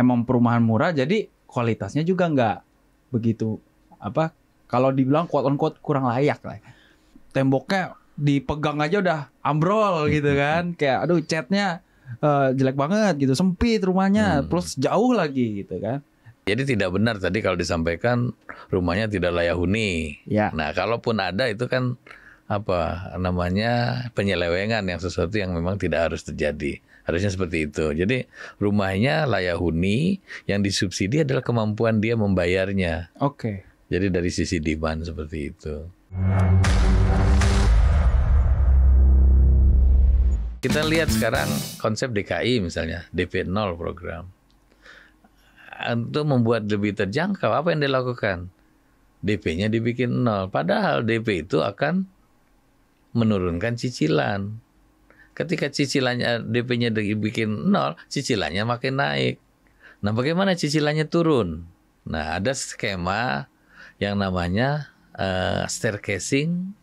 emang perumahan murah, jadi kualitasnya juga nggak begitu kalau dibilang quote on quote kurang layak lah. Temboknya dipegang aja udah ambrol gitu kan, kayak aduh catnya jelek banget gitu, sempit rumahnya, plus jauh lagi gitu kan. Jadi tidak benar tadi kalau disampaikan rumahnya tidak layak huni. Ya. Nah, kalaupun ada itu kan penyelewengan, yang sesuatu yang memang tidak harus terjadi. Harusnya seperti itu. Jadi rumahnya layak huni, yang disubsidi adalah kemampuan dia membayarnya. Oke. Jadi dari sisi demand seperti itu. Kita lihat sekarang konsep DKI misalnya, DP 0 program. Untuk membuat lebih terjangkau, apa yang dilakukan? DP-nya dibikin 0. Padahal DP itu akan menurunkan cicilan. Ketika cicilannya, DP-nya dibikin 0, cicilannya makin naik. Nah, bagaimana cicilannya turun? Nah, ada skema yang namanya staircasing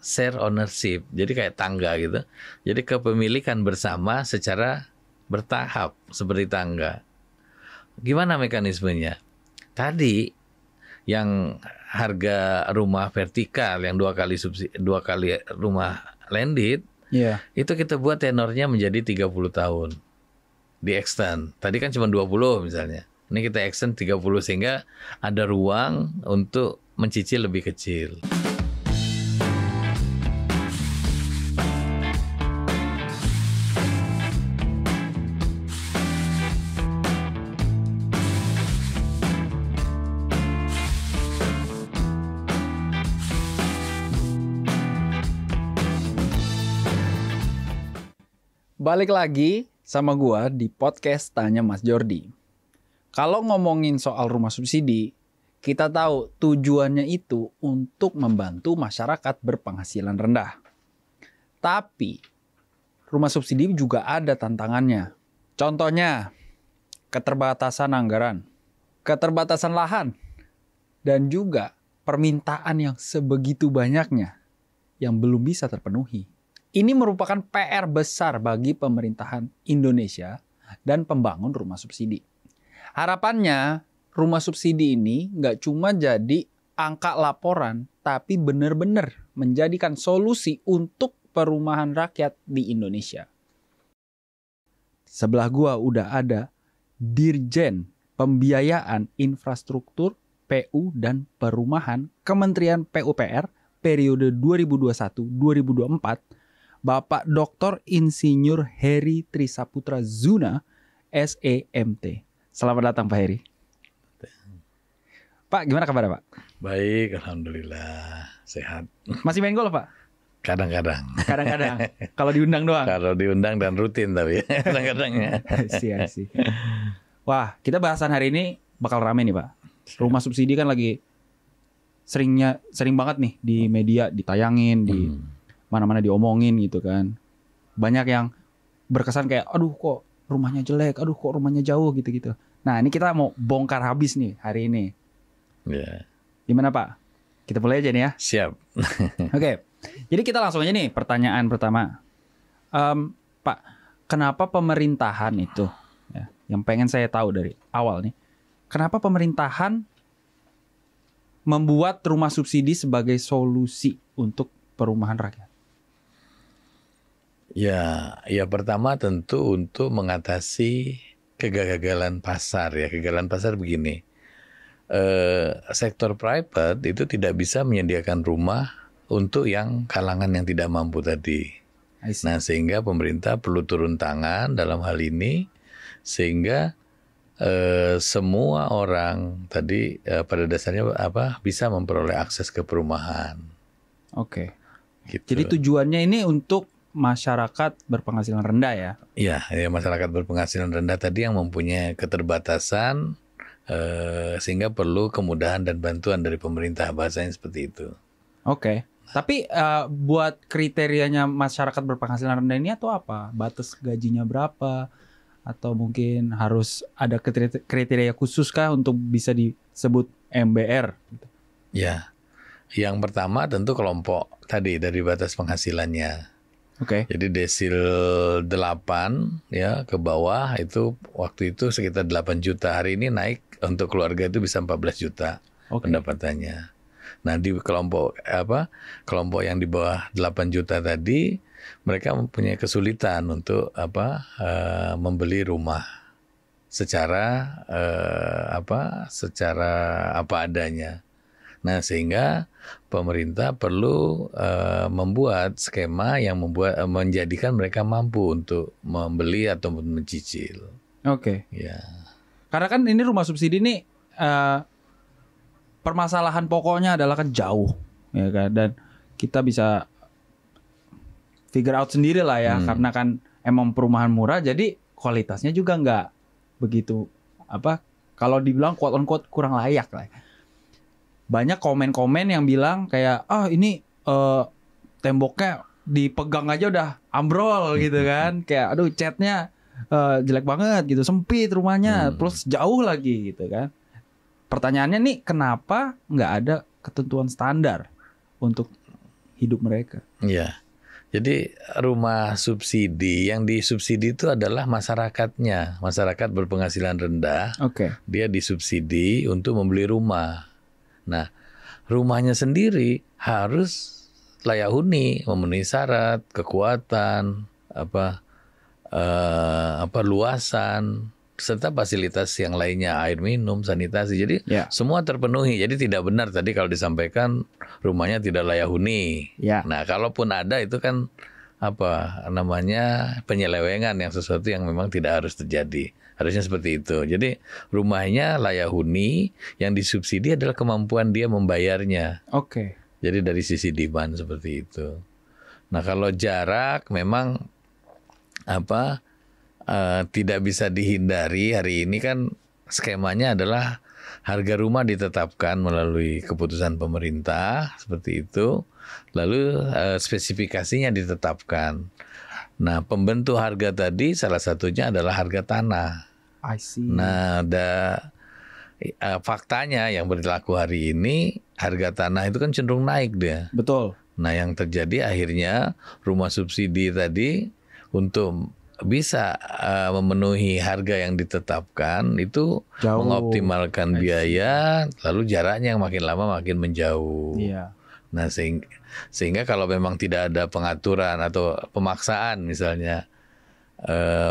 share ownership. Jadi kayak tangga gitu. Jadi kepemilikan bersama secara bertahap seperti tangga. Gimana mekanismenya? Tadi yang harga rumah vertikal yang 2 kali rumah landed, itu kita buat tenornya menjadi 30 tahun. Di extend. Tadi kan cuma 20 misalnya. Ini kita extend 30 sehingga ada ruang untuk mencicil lebih kecil. Balik lagi sama gua di podcast Tanya Mas Jordi. Kalau ngomongin soal rumah subsidi, kita tahu tujuannya itu untuk membantu masyarakat berpenghasilan rendah. Tapi rumah subsidi juga ada tantangannya. Contohnya, keterbatasan anggaran, keterbatasan lahan, dan juga permintaan yang sebegitu banyaknya yang belum bisa terpenuhi. Ini merupakan PR besar bagi pemerintahan Indonesia dan pembangun rumah subsidi. Harapannya, rumah subsidi ini nggak cuma jadi angka laporan, tapi benar-benar menjadikan solusi untuk perumahan rakyat di Indonesia. Sebelah gua udah ada Dirjen Pembiayaan Infrastruktur, PU dan Perumahan Kementerian PUPR periode 2021-2024, Bapak Dr. Insinyur Heri Trisaputra Zuna, SEMT. Selamat datang Pak Heri. Pak, gimana kabar Pak? Baik, Alhamdulillah. Sehat. Masih main golf Pak? Kadang-kadang. Kadang-kadang. Kalau diundang doang? Kalau diundang dan rutin tapi kadang-kadangnya. Sih. Wah, kita bahasan hari ini bakal rame nih Pak. Rumah subsidi kan lagi sering banget nih di media ditayangin, di mana-mana diomongin gitu kan. Banyak yang berkesan kayak, aduh kok rumahnya jelek, aduh kok rumahnya jauh gitu-gitu. Nah ini kita mau bongkar habis nih hari ini. Yeah. Gimana Pak? Kita mulai aja nih ya. Siap. Oke. Jadi kita langsung aja nih pertanyaan pertama. Pak, kenapa pemerintahan itu, ya, yang pengen saya tahu dari awal nih, kenapa pemerintahan membuat rumah subsidi sebagai solusi untuk perumahan rakyat? Ya pertama tentu untuk mengatasi kegagalan pasar ya. Kegagalan pasar begini, sektor private itu tidak bisa menyediakan rumah untuk yang kalangan yang tidak mampu tadi. Nah sehingga pemerintah perlu turun tangan dalam hal ini sehingga semua orang tadi pada dasarnya bisa memperoleh akses ke perumahan. Oke. Gitu. Jadi tujuannya ini untuk masyarakat berpenghasilan rendah ya? Iya, masyarakat berpenghasilan rendah tadi yang mempunyai keterbatasan sehingga perlu kemudahan dan bantuan dari pemerintah, bahasanya seperti itu. Oke. Tapi buat kriterianya masyarakat berpenghasilan rendah ini atau apa? Batas gajinya berapa? Atau mungkin harus ada kriteria khusus kah untuk bisa disebut MBR? Ya, yang pertama tentu kelompok tadi dari batas penghasilannya. Oke. Jadi desil 8 ya ke bawah itu waktu itu sekitar 8 juta. Hari ini naik untuk keluarga itu bisa 14 juta pendapatannya. Nah, di kelompok yang di bawah 8 juta tadi mereka mempunyai kesulitan untuk membeli rumah secara apa adanya. Nah, sehingga pemerintah perlu membuat skema yang menjadikan mereka mampu untuk membeli atau mencicil. Oke. Ya. Karena kan ini rumah subsidi ini permasalahan pokoknya adalah kan jauh, ya kan, dan kita bisa figure out sendiri lah ya, karena kan emang perumahan murah, jadi kualitasnya juga nggak begitu kalau dibilang quote on quote kurang layak lah. Banyak komen-komen yang bilang kayak ini temboknya dipegang aja udah ambrol gitu kan, kayak aduh catnya jelek banget gitu, sempit rumahnya, plus jauh lagi gitu kan. Pertanyaannya nih, kenapa nggak ada ketentuan standar untuk hidup mereka? Iya. Jadi rumah subsidi, yang disubsidi itu adalah masyarakatnya. Masyarakat berpenghasilan rendah, dia disubsidi untuk membeli rumah. Nah, rumahnya sendiri harus layak huni, memenuhi syarat, kekuatan, luasan, serta fasilitas yang lainnya, air minum, sanitasi. Jadi semua terpenuhi. Jadi tidak benar tadi kalau disampaikan rumahnya tidak layak huni. Nah, kalaupun ada itu kan penyelewengan, yang sesuatu yang memang tidak harus terjadi. Harusnya seperti itu. Jadi rumahnya layak huni, yang disubsidi adalah kemampuan dia membayarnya. Jadi dari sisi demand seperti itu. Nah, kalau jarak memang tidak bisa dihindari. Hari ini kan skemanya adalah harga rumah ditetapkan melalui keputusan pemerintah seperti itu, lalu spesifikasinya ditetapkan. Nah, pembentuk harga tadi salah satunya adalah harga tanah. I see. Nah, faktanya yang berlaku hari ini harga tanah itu kan cenderung naik dia. Betul. Nah, yang terjadi akhirnya rumah subsidi tadi untuk bisa memenuhi harga yang ditetapkan itu jauh, mengoptimalkan biaya, lalu jaraknya yang makin lama makin menjauh. Nah, sehingga kalau memang tidak ada pengaturan atau pemaksaan, misalnya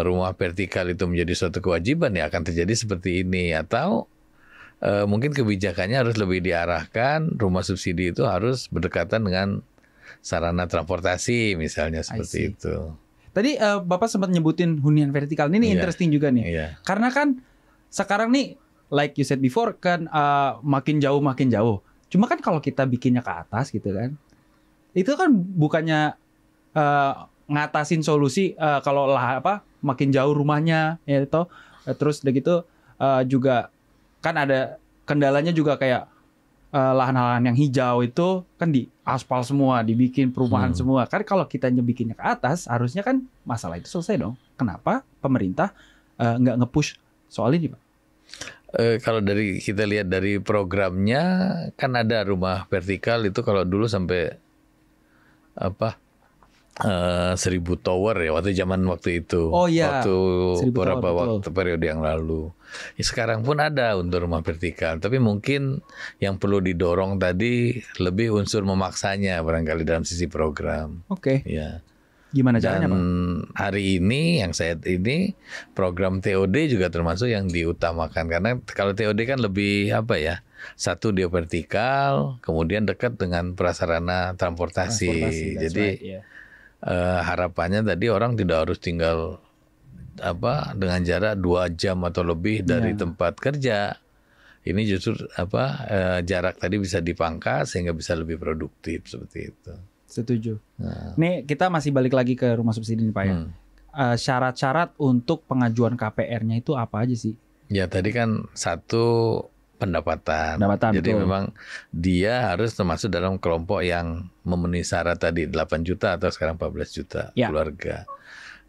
rumah vertikal itu menjadi suatu kewajiban, ya akan terjadi seperti ini. Atau mungkin kebijakannya harus lebih diarahkan, rumah subsidi itu harus berdekatan dengan sarana transportasi, misalnya seperti itu. Tadi Bapak sempat nyebutin hunian vertikal. Ini interesting juga nih. Karena kan sekarang nih, like you said before, kan makin jauh. Cuma kan kalau kita bikinnya ke atas gitu kan, itu kan bukannya ngatasin solusi kalau makin jauh rumahnya, ya toh. Terus udah gitu juga kan ada kendalanya juga kayak lahan-lahan yang hijau itu kan di aspal semua, dibikin perumahan semua. Kan kalau kita bikinnya ke atas, harusnya kan masalah itu selesai dong. Kenapa pemerintah nggak nge-push soal ini, Pak? Kalau kita lihat dari programnya, kan ada rumah vertikal itu kalau dulu sampai 1000 tower ya waktu itu. Waktu beberapa periode yang lalu. Ya, sekarang pun ada untuk rumah vertikal, tapi mungkin yang perlu didorong tadi lebih unsur memaksanya barangkali dalam sisi program. Ya. Gimana caranya, Pak? Hari ini program TOD juga termasuk yang diutamakan, karena kalau TOD kan lebih satu dia vertikal, kemudian dekat dengan prasarana transportasi. Jadi harapannya tadi orang tidak harus tinggal dengan jarak 2 jam atau lebih dari tempat kerja. Ini justru jarak tadi bisa dipangkas sehingga bisa lebih produktif seperti itu. Setuju. Nih kita masih balik lagi ke rumah subsidi nih, Pak ya. Syarat-syarat untuk pengajuan KPR-nya itu apa aja sih? Ya tadi kan satu pendapatan. Jadi memang dia harus termasuk dalam kelompok yang memenuhi syarat tadi 8 juta atau sekarang 14 juta keluarga.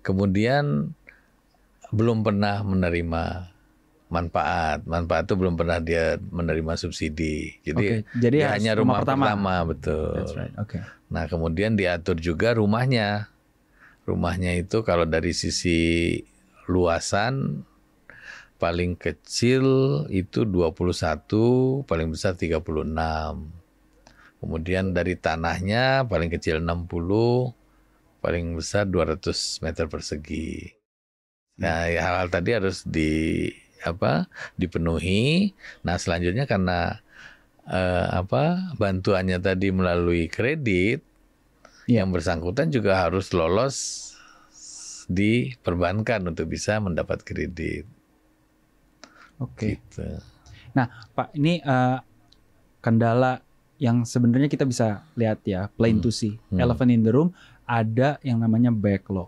Kemudian belum pernah menerima manfaat itu belum pernah dia menerima subsidi. Jadi dia hanya rumah pertama, betul. That's right. Nah, kemudian diatur juga rumahnya. Rumahnya itu kalau dari sisi luasan paling kecil itu 21, paling besar 36. Kemudian dari tanahnya paling kecil 60, paling besar 200 meter persegi. Nah, hal-hal tadi harus dipenuhi. Nah, selanjutnya karena bantuannya tadi melalui kredit, yang bersangkutan juga harus lolos di perbankan untuk bisa mendapat kredit. Oke. Gitu. Nah, Pak, ini kendala yang sebenarnya kita bisa lihat ya, plain to see, elephant in the room, ada yang namanya backlog.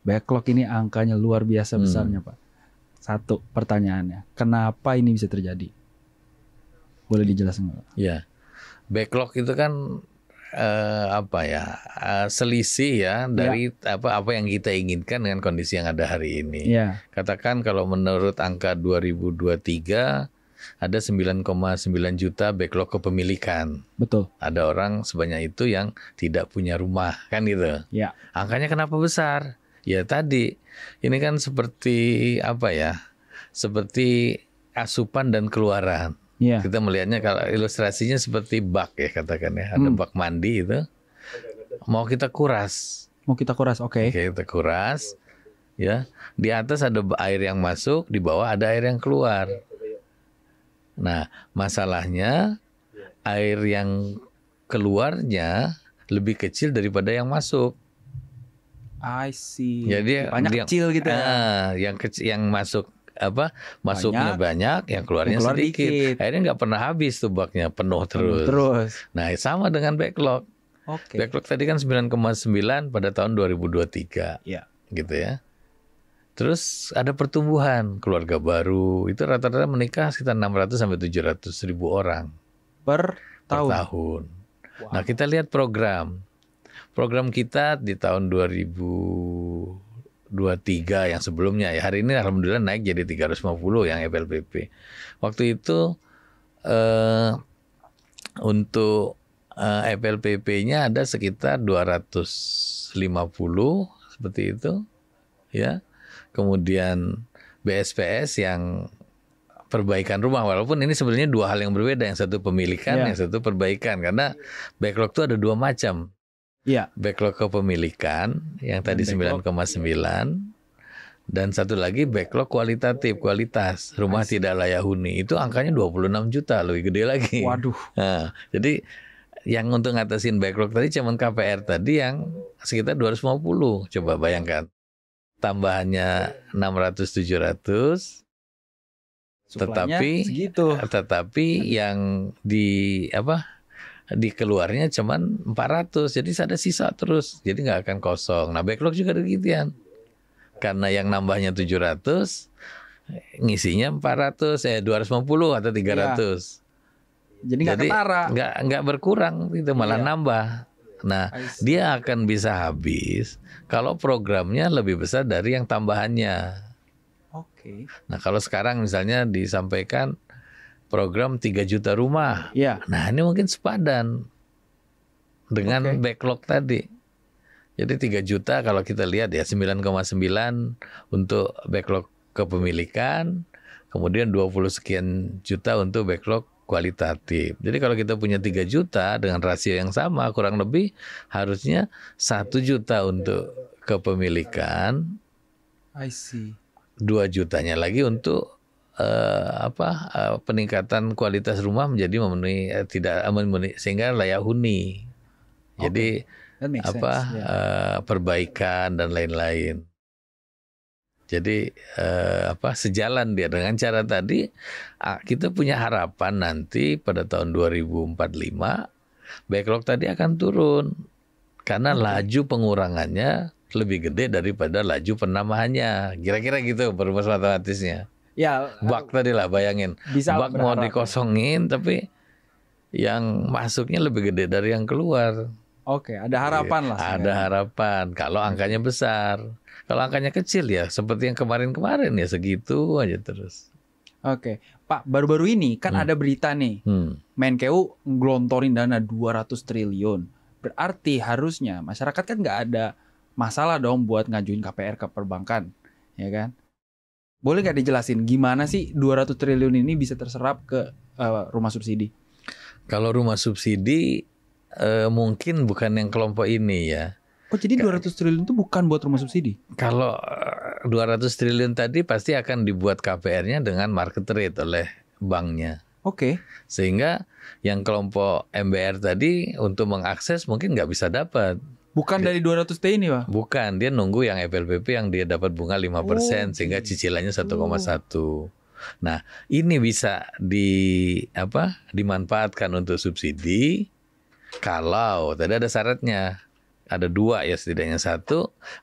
Backlog ini angkanya luar biasa besarnya, Pak. Satu pertanyaannya, kenapa ini bisa terjadi? Boleh dijelaskan nggak? Ya, backlog itu kan selisih ya dari apa yang kita inginkan dengan kondisi yang ada hari ini. Ya. Katakan kalau menurut angka 2023 ada 9,9 juta backlog kepemilikan. Betul. Ada orang sebanyak itu yang tidak punya rumah, kan gitu. Ya. Angkanya kenapa besar? Ya tadi, ini kan seperti seperti asupan dan keluaran. Ya. Kita melihatnya kalau ilustrasinya seperti bak ya katakan ya. Ada bak mandi itu. Mau kita kuras. Oke. Kita kuras. Ya, di atas ada air yang masuk, di bawah ada air yang keluar. Nah, masalahnya air yang keluarnya lebih kecil daripada yang masuk. I see. Jadi banyak kecil gitu ya. Yang masuk masuknya banyak, yang keluarnya sedikit. Akhirnya nggak pernah habis tuh baknya, penuh terus. Nah, sama dengan backlog. Oke. Backlog tadi kan 9,9 pada tahun 2023. Iya. Gitu ya. Terus ada pertumbuhan, keluarga baru, itu rata-rata menikah sekitar 600 sampai 700 ribu orang per tahun. Wow. Nah, kita lihat program kita di tahun 2023 yang sebelumnya ya. Hari ini alhamdulillah naik jadi 350 yang FLPP. Waktu itu untuk FLPP-nya ada sekitar 250 seperti itu ya. Kemudian BSPS yang perbaikan rumah, walaupun ini sebenarnya dua hal yang berbeda, yang satu pemilikan, yang satu perbaikan, karena backlog itu ada dua macam. Iya. Backlog kepemilikan yang tadi 9,9 dan satu lagi backlog kualitas rumah tidak layak huni, itu angkanya 26 juta, lebih gede lagi. Waduh. Nah, jadi yang untuk ngatasin backlog tadi cuman KPR tadi yang sekitar 250, coba bayangkan. Tambahannya 600-700, tetapi yang di keluarnya cuman 400, jadi ada sisa terus, jadi nggak akan kosong. Nah, backlog juga demikian, karena yang nambahnya 700, ngisinya 250 atau 300. Ya. Jadi nggak ketara, nggak berkurang, itu malah nambah. Nah, dia akan bisa habis kalau programnya lebih besar dari yang tambahannya. Oke. Nah, kalau sekarang misalnya disampaikan program 3 juta rumah. Ya. Nah, ini mungkin sepadan dengan backlog tadi. Jadi 3 juta kalau kita lihat ya 9,9 untuk backlog kepemilikan, kemudian 20 sekian juta untuk backlog kualitatif. Jadi kalau kita punya 3 juta dengan rasio yang sama, kurang lebih harusnya 1 juta untuk kepemilikan. I see. 2 jutanya lagi untuk peningkatan kualitas rumah menjadi memenuhi sehingga layak huni. Jadi perbaikan dan lain-lain. Jadi sejalan dia dengan cara tadi, kita punya harapan nanti pada tahun 2045 backlog tadi akan turun karena laju pengurangannya lebih gede daripada laju penambahannya. Kira-kira gitu perumus matematisnya. Ya, bak tadi lah, bayangin. Bak mau dikosongin tapi yang masuknya lebih gede dari yang keluar. Oke, ada harapan lah. Ada harapan kalau angkanya besar. Kalau angkanya kecil ya seperti yang kemarin-kemarin ya segitu aja terus. Oke, Pak, baru-baru ini kan ada berita nih. Menkeu ngelontorin dana 200 triliun. Berarti harusnya masyarakat kan nggak ada masalah dong buat ngajuin KPR ke perbankan, ya kan? Boleh nggak dijelasin gimana sih 200 triliun ini bisa terserap ke rumah subsidi? Kalau rumah subsidi mungkin bukan yang kelompok ini ya. Oh, jadi 200 triliun itu bukan buat rumah subsidi? Kalau 200 triliun tadi pasti akan dibuat KPR-nya dengan market rate oleh banknya. Oke. Sehingga yang kelompok MBR tadi untuk mengakses mungkin nggak bisa dapat. Bukan dari 200 T ini, Pak? Bukan, dia nunggu yang FLPP yang dia dapat bunga 5% sehingga cicilannya 1,1. Nah, ini bisa dimanfaatkan untuk subsidi kalau tadi ada syaratnya. Ada 2 ya setidaknya. 1,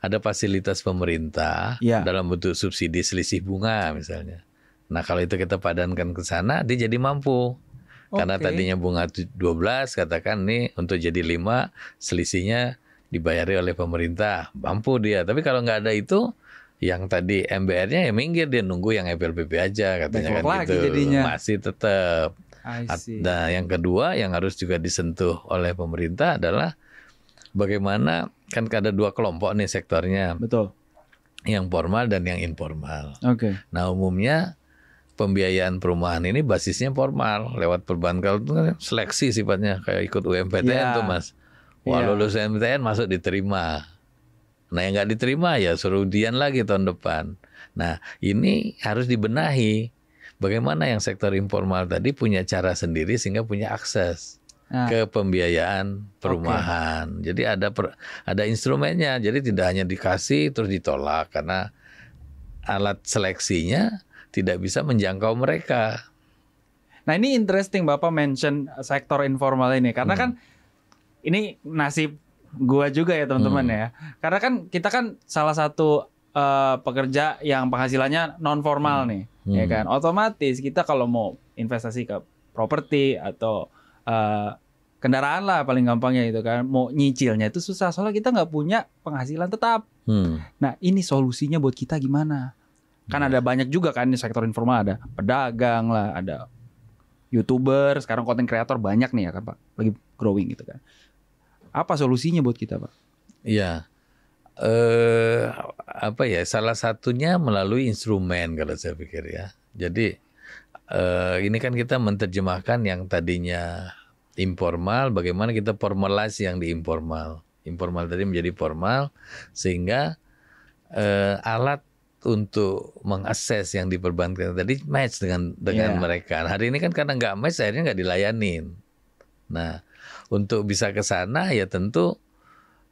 ada fasilitas pemerintah dalam bentuk subsidi selisih bunga misalnya. Nah, kalau itu kita padankan ke sana, dia jadi mampu. Karena tadinya bunga 12, katakan nih untuk jadi 5, selisihnya dibayari oleh pemerintah. Mampu dia. Tapi kalau nggak ada itu, yang tadi MBR-nya ya minggir, dia nunggu yang FLPP aja katanya kan gitu. Jadinya. Masih tetap. Nah, yang kedua yang harus juga disentuh oleh pemerintah adalah bagaimana, kan ada 2 kelompok nih sektornya. Betul. Yang formal dan yang informal. Oke. Nah, umumnya pembiayaan perumahan ini basisnya formal lewat perbankan itu kan seleksi sifatnya kayak ikut UMPTN tuh Mas. Wah, lulus UMPTN masuk diterima. Nah, yang nggak diterima ya suruh ujian lagi tahun depan. Nah, ini harus dibenahi. Bagaimana yang sektor informal tadi punya cara sendiri sehingga punya akses ke pembiayaan perumahan. Jadi ada instrumennya. Jadi tidak hanya dikasih terus ditolak karena alat seleksinya tidak bisa menjangkau mereka. Nah, ini interesting Bapak mention sektor informal ini karena kan ini nasib gua juga ya teman-teman ya. Karena kan kita kan salah satu pekerja yang penghasilannya non formal nih, ya kan. Otomatis kita kalau mau investasi ke properti atau kendaraan lah paling gampangnya gitu kan, mau nyicilnya itu susah soalnya kita nggak punya penghasilan tetap. Nah, ini solusinya buat kita gimana? Kan ada banyak juga kan di sektor informal, ada pedagang lah, ada YouTuber, sekarang content creator banyak nih ya kan Pak, lagi growing gitu kan. Apa solusinya buat kita Pak? Iya, salah satunya melalui instrumen kalau saya pikir ya. Jadi ini kan kita menerjemahkan yang tadinya informal, bagaimana kita formalize yang di informal. Informal tadi menjadi formal, sehingga alat untuk mengakses yang diperbankan tadi match dengan mereka. Hari ini kan karena nggak match, akhirnya nggak dilayanin. Nah, untuk bisa ke sana ya tentu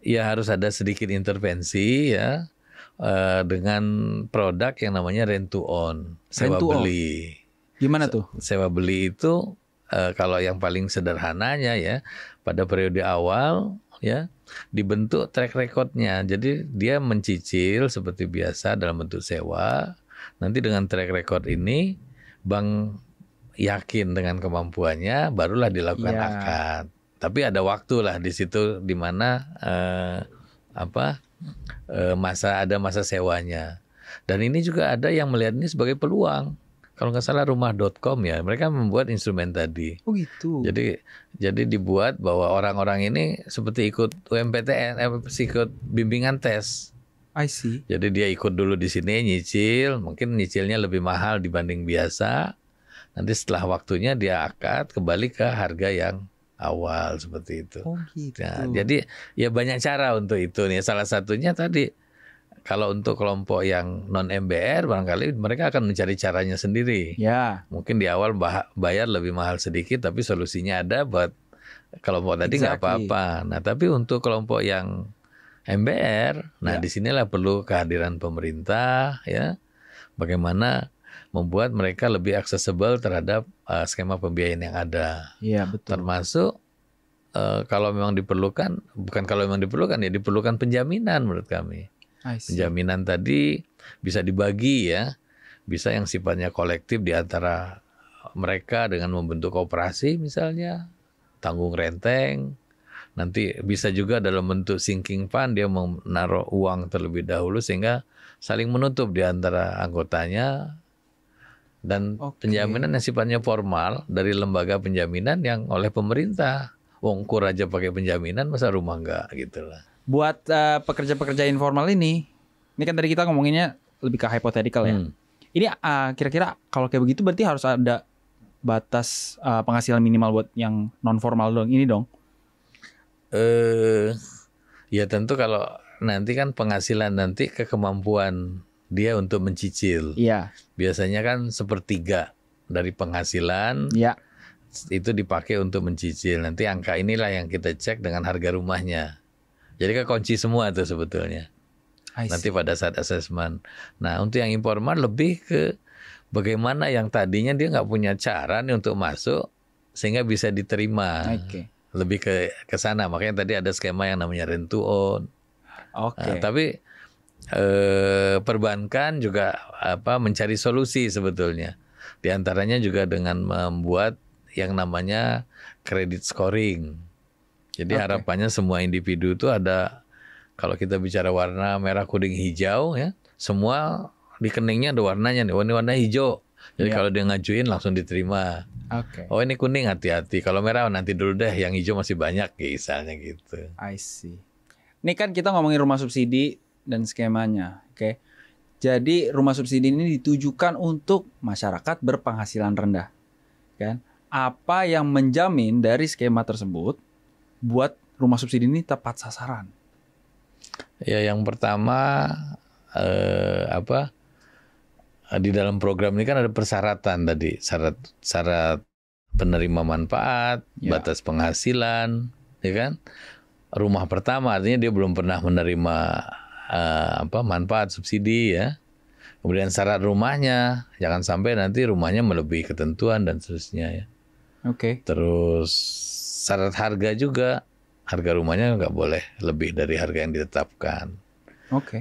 ya harus ada sedikit intervensi ya dengan produk yang namanya rent to own, sewa beli. Gimana tuh? Sewa beli itu kalau yang paling sederhananya ya pada periode awal ya dibentuk track recordnya. Jadi dia mencicil seperti biasa dalam bentuk sewa. Nanti dengan track record ini bank yakin dengan kemampuannya, barulah dilakukan akad. Tapi ada waktu lah di situ di mana ada masa sewanya. Dan ini juga ada yang melihat ini sebagai peluang. Kalau nggak salah rumah.com ya, mereka membuat instrumen tadi. Oh gitu. Jadi dibuat bahwa orang-orang ini seperti ikut UMPTN, ikut bimbingan tes. I see. Jadi dia ikut dulu di sini nyicil, mungkin nyicilnya lebih mahal dibanding biasa. Nanti setelah waktunya dia akad kembali ke harga yang awal seperti itu. Oh gitu. Nah, jadi ya banyak cara untuk itu nih. Salah satunya tadi kalau untuk kelompok yang non MBR barangkali mereka akan mencari caranya sendiri. Ya. Mungkin di awal bayar lebih mahal sedikit tapi solusinya ada buat kelompok tadi nggak apa-apa. Nah, tapi untuk kelompok yang MBR, nah disinilah perlu kehadiran pemerintah ya. Bagaimana membuat mereka lebih aksesibel terhadap skema pembiayaan yang ada. Iya, betul. Termasuk kalau memang diperlukan, bukan kalau memang diperlukan ya diperlukan penjaminan menurut kami. Penjaminan tadi bisa dibagi ya, bisa yang sifatnya kolektif di antara mereka dengan membentuk koperasi misalnya, tanggung renteng. Nanti bisa juga dalam bentuk sinking fund, dia menaruh uang terlebih dahulu sehingga saling menutup di antara anggotanya. Dan penjaminan yang sifatnya formal dari lembaga penjaminan yang oleh pemerintah. Wongkur aja pakai penjaminan, masa rumah enggak gitu lah. Buat pekerja-pekerja informal ini kan tadi kita ngomonginnya lebih ke hypothetical ya. Ini kira-kira kalau kayak begitu berarti harus ada batas penghasilan minimal buat yang non formal dong. Ini dong. Ya tentu kalau nanti kan penghasilan nanti ke kemampuan dia untuk mencicil. Iya. Biasanya kan 1/3 dari penghasilan. Iya. Itu dipakai untuk mencicil. Nanti angka inilah yang kita cek dengan harga rumahnya. Jadi kekunci semua tuh sebetulnya. Nanti pada saat asesmen. Nah untuk yang informal lebih ke bagaimana yang tadinya dia nggak punya cara nih untuk masuk sehingga bisa diterima. Lebih ke sana. Makanya tadi ada skema yang namanya rent to own. Tapi perbankan juga mencari solusi sebetulnya. Di antaranya juga dengan membuat yang namanya credit scoring. Jadi harapannya semua individu itu ada, kalau kita bicara warna merah, kuning, hijau ya, semua di keningnya ada warnanya nih, warna hijau. Jadi kalau dia ngajuin langsung diterima. Oh ini kuning hati-hati, kalau merah nanti dulu deh, yang hijau masih banyak misalnya gitu. I see. Ini kan kita ngomongin rumah subsidi dan skemanya, oke. Jadi rumah subsidi ini ditujukan untuk masyarakat berpenghasilan rendah, kan? Apa yang menjamin dari skema tersebut buat rumah subsidi ini tepat sasaran? Ya yang pertama di dalam program ini kan ada persyaratan tadi, syarat penerima manfaat, batas penghasilan, ya kan? Rumah pertama artinya dia belum pernah menerima manfaat subsidi ya. Kemudian syarat rumahnya jangan sampai nanti rumahnya melebihi ketentuan dan seterusnya ya. Terus syarat harga juga, harga rumahnya nggak boleh lebih dari harga yang ditetapkan.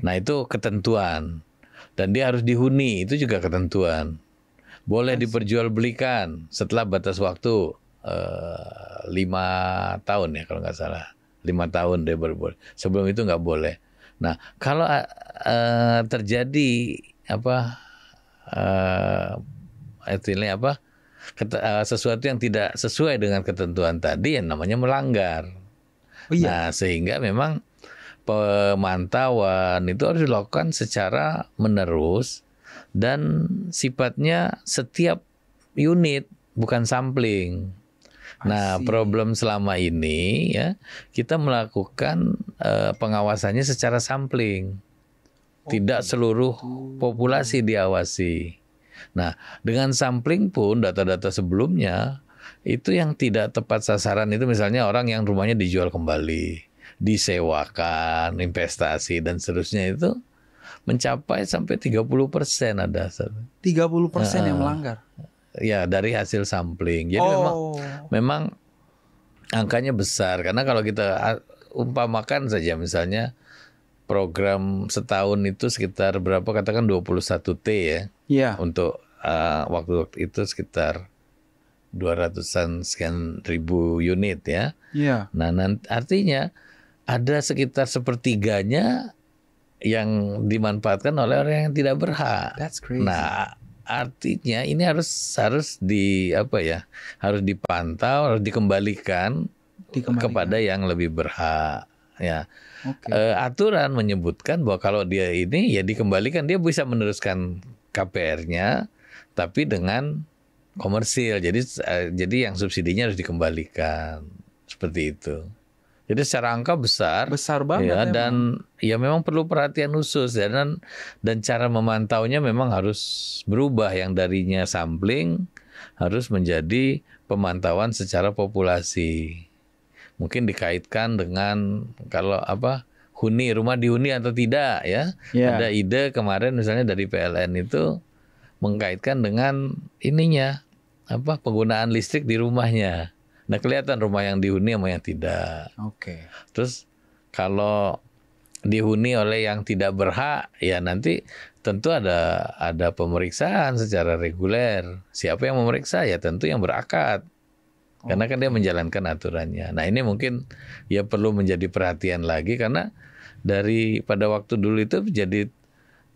Nah itu ketentuan. Dan dia harus dihuni, itu juga ketentuan. Boleh diperjualbelikan setelah batas waktu 5 tahun ya kalau nggak salah. 5 tahun dia boleh. Sebelum itu nggak boleh. Nah kalau terjadi sesuatu yang tidak sesuai dengan ketentuan tadi, yang namanya melanggar. Nah sehingga memang pemantauan itu harus dilakukan secara menerus dan sifatnya setiap unit, bukan sampling. Nah problem selama ini ya kita melakukan pengawasannya secara sampling, tidak seluruh populasi diawasi. Nah, dengan sampling pun data-data sebelumnya itu yang tidak tepat sasaran itu misalnya orang yang rumahnya dijual kembali, disewakan, investasi dan seterusnya itu mencapai sampai 30% ada. 30% yang melanggar. Ya, dari hasil sampling. Jadi memang angkanya besar karena kalau kita umpamakan saja misalnya program setahun itu sekitar berapa, katakan 21 T ya. Iya. Untuk waktu itu sekitar 200-an sekian ribu unit ya. Iya. Nah, artinya ada sekitar 1/3 yang dimanfaatkan oleh orang yang tidak berhak. That's crazy. Nah, artinya ini harus harus dipantau, harus dikembalikan kepada yang lebih berhak. Ya. Aturan menyebutkan bahwa kalau dia ini ya dikembalikan, dia bisa meneruskan KPR-nya tapi dengan komersil. Jadi yang subsidinya harus dikembalikan. Seperti itu. Jadi secara angka besar banget ya, dan ya memang perlu perhatian khusus ya, dan cara memantaunya memang harus berubah, yang darinya sampling harus menjadi pemantauan secara populasi. Mungkin dikaitkan dengan kalau huni, rumah dihuni atau tidak ya. Ada ide kemarin misalnya dari PLN itu mengkaitkan dengan ininya penggunaan listrik di rumahnya. Nah kelihatan rumah yang dihuni sama yang tidak. Terus kalau dihuni oleh yang tidak berhak ya nanti tentu ada pemeriksaan secara reguler. Siapa yang memeriksa? Ya tentu yang berakad. Karena kan dia menjalankan aturannya. Nah ini mungkin ya perlu menjadi perhatian lagi karena pada waktu dulu itu jadi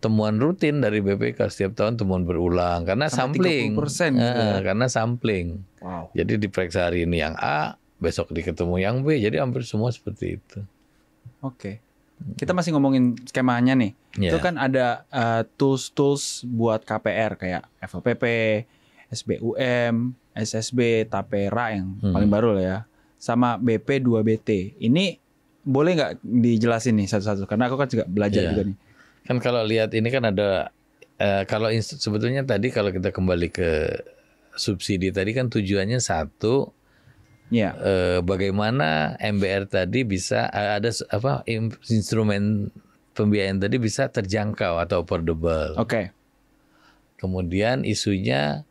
temuan rutin dari BPK, setiap tahun temuan berulang karena sampling. 30% karena sampling. Wow. Jadi diperiksa hari ini yang A, besok diketemu yang B, jadi hampir semua seperti itu. Oke. Kita masih ngomongin skemanya nih. Ya. Itu kan ada tools-tools buat KPR kayak FLPP, SBUM, SSB, Tapera yang paling baru lah ya. Sama BP 2BT. Ini boleh nggak dijelasin nih satu-satu? Karena aku kan juga belajar juga nih. Kan kalau lihat ini kan ada sebetulnya tadi kalau kita kembali ke subsidi tadi kan tujuannya satu, Ya. bagaimana MBR tadi bisa ada instrumen pembiayaan tadi bisa terjangkau atau affordable. Oke. Kemudian isunya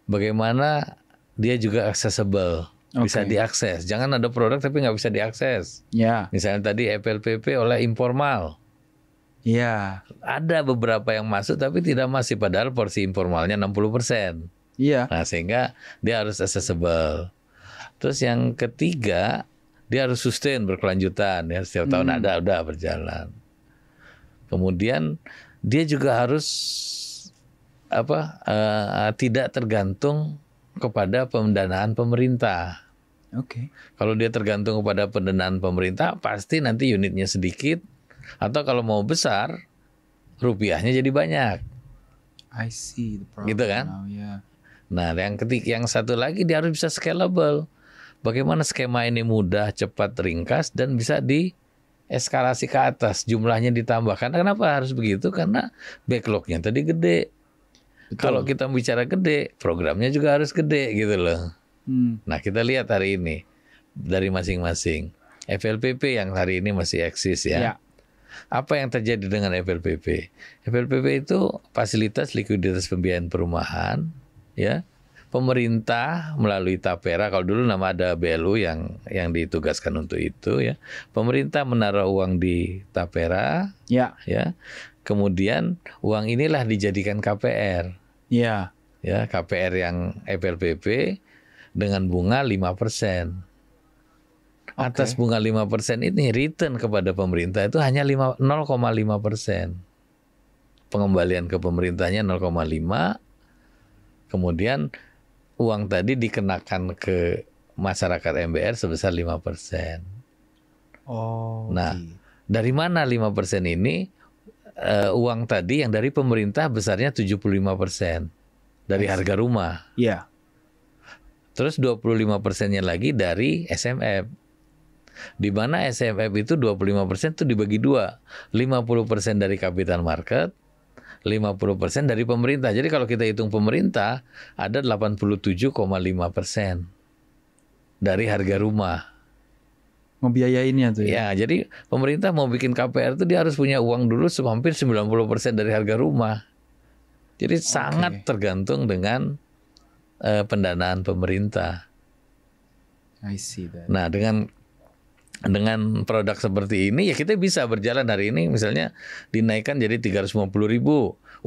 bagaimana dia juga accessible, bisa diakses. Jangan ada produk tapi nggak bisa diakses. Ya. Misalnya tadi FLPP oleh informal. Iya. Ada beberapa yang masuk tapi tidak masih, padahal porsi informalnya 60%. Iya. Nah, sehingga dia harus accessible. Terus yang ketiga, dia harus sustain, berkelanjutan ya, setiap tahun udah berjalan. Kemudian dia juga harus tidak tergantung kepada pendanaan pemerintah. Oke. Kalau dia tergantung kepada pendanaan pemerintah, pasti nanti unitnya sedikit, atau kalau mau besar, rupiahnya jadi banyak. I see the problem. Gitu kan? Now, yeah. Nah, yang satu lagi dia harus bisa scalable. Bagaimana skema ini mudah, cepat, ringkas, dan bisa dieskalasi ke atas, jumlahnya ditambah. Karena kenapa harus begitu? Karena backlognya tadi gede. Betul. Kalau kita bicara gede, programnya juga harus gede gitu loh. Nah, kita lihat hari ini dari masing-masing. FLPP yang hari ini masih eksis ya. Ya. Apa yang terjadi dengan FLPP? FLPP itu fasilitas likuiditas pembiayaan perumahan, ya. Pemerintah melalui Tapera, kalau dulu nama ada BLU yang ditugaskan untuk itu ya. Pemerintah menaruh uang di Tapera, Ya. ya. Kemudian uang inilah dijadikan KPR. Ya. Ya, KPR yang FLPP dengan bunga 5%. Atas bunga 5% ini return kepada pemerintah itu hanya 0,5%. Pengembalian ke pemerintahnya 0,5. Kemudian uang tadi dikenakan ke masyarakat MBR sebesar 5%. Oh. Nah, dari mana 5% ini? Uang tadi yang dari pemerintah besarnya 75% dari harga rumah. Iya. Terus 25%-nya lagi dari SMF. Di mana SMF itu 25% itu dibagi dua. 50% dari capital market, 50% dari pemerintah. Jadi kalau kita hitung pemerintah, ada 87,5% dari harga rumah. Ngebiayainnya tuh ya. Ya, jadi pemerintah mau bikin KPR itu dia harus punya uang dulu hampir 90% dari harga rumah. Jadi sangat tergantung dengan pendanaan pemerintah. I see that. Nah, dengan produk seperti ini ya kita bisa berjalan hari ini, misalnya dinaikkan jadi 350.000,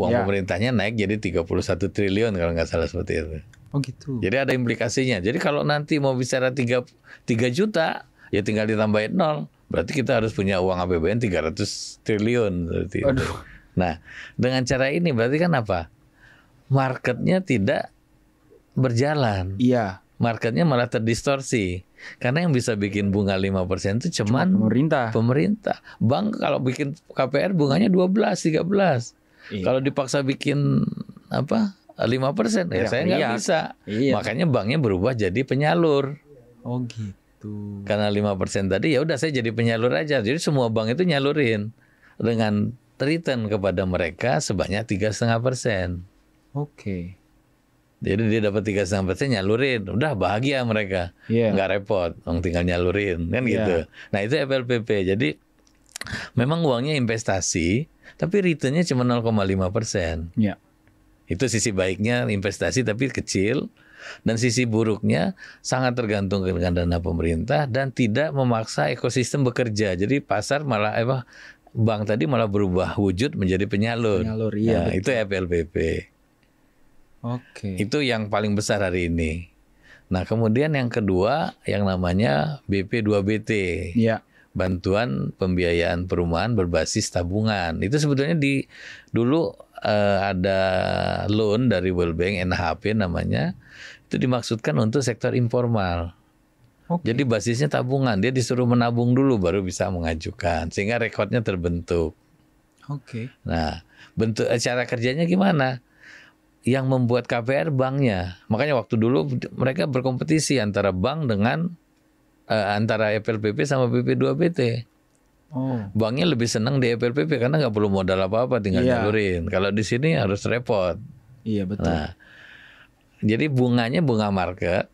uang pemerintahnya naik jadi 31 triliun kalau nggak salah seperti itu. Oh gitu. Jadi ada implikasinya. Jadi kalau nanti mau bicara 3 juta ya tinggal ditambahin 0, berarti kita harus punya uang APBN 300 triliun seperti itu. Nah, dengan cara ini berarti kan apa? Marketnya tidak berjalan. Iya. Marketnya malah terdistorsi. Karena yang bisa bikin bunga 5% itu Cuma pemerintah. Bank kalau bikin KPR bunganya 12, 13. Iya. Kalau dipaksa bikin 5%, ya saya nggak bisa. Iya. Makanya banknya berubah jadi penyalur. Oh gitu. Karena 5% tadi ya udah saya jadi penyalur aja. Jadi semua bank itu nyalurin dengan return kepada mereka sebanyak 3,5%. Oke. Jadi dia dapat 3,5% nyalurin, udah bahagia mereka, nggak repot, tinggal nyalurin kan gitu. Nah itu FLPP. Jadi memang uangnya investasi, tapi returnnya cuma 0,5%. Iya. Itu sisi baiknya investasi tapi kecil, dan sisi buruknya sangat tergantung dengan dana pemerintah dan tidak memaksa ekosistem bekerja. Jadi pasar malah bank tadi malah berubah wujud menjadi penyalur. Iya. Nah, itu FLPP. Oke. Itu yang paling besar hari ini. Nah, kemudian yang kedua yang namanya BP 2BT. Iya. Bantuan pembiayaan perumahan berbasis tabungan. Itu sebetulnya dulu ada loan dari World Bank, NHP namanya. Itu dimaksudkan untuk sektor informal. Oke. Jadi basisnya tabungan, dia disuruh menabung dulu baru bisa mengajukan, sehingga rekodnya terbentuk. Oke. Nah, bentuk cara kerjanya gimana? Yang membuat KPR banknya. Makanya waktu dulu mereka berkompetisi antara bank dengan antara FLPP sama PP2BT. Oh. Banknya lebih senang di FLPP karena nggak perlu modal apa-apa, tinggal Iya. nyalurin. Kalau di sini harus repot. Iya betul. Nah, jadi bunganya bunga market.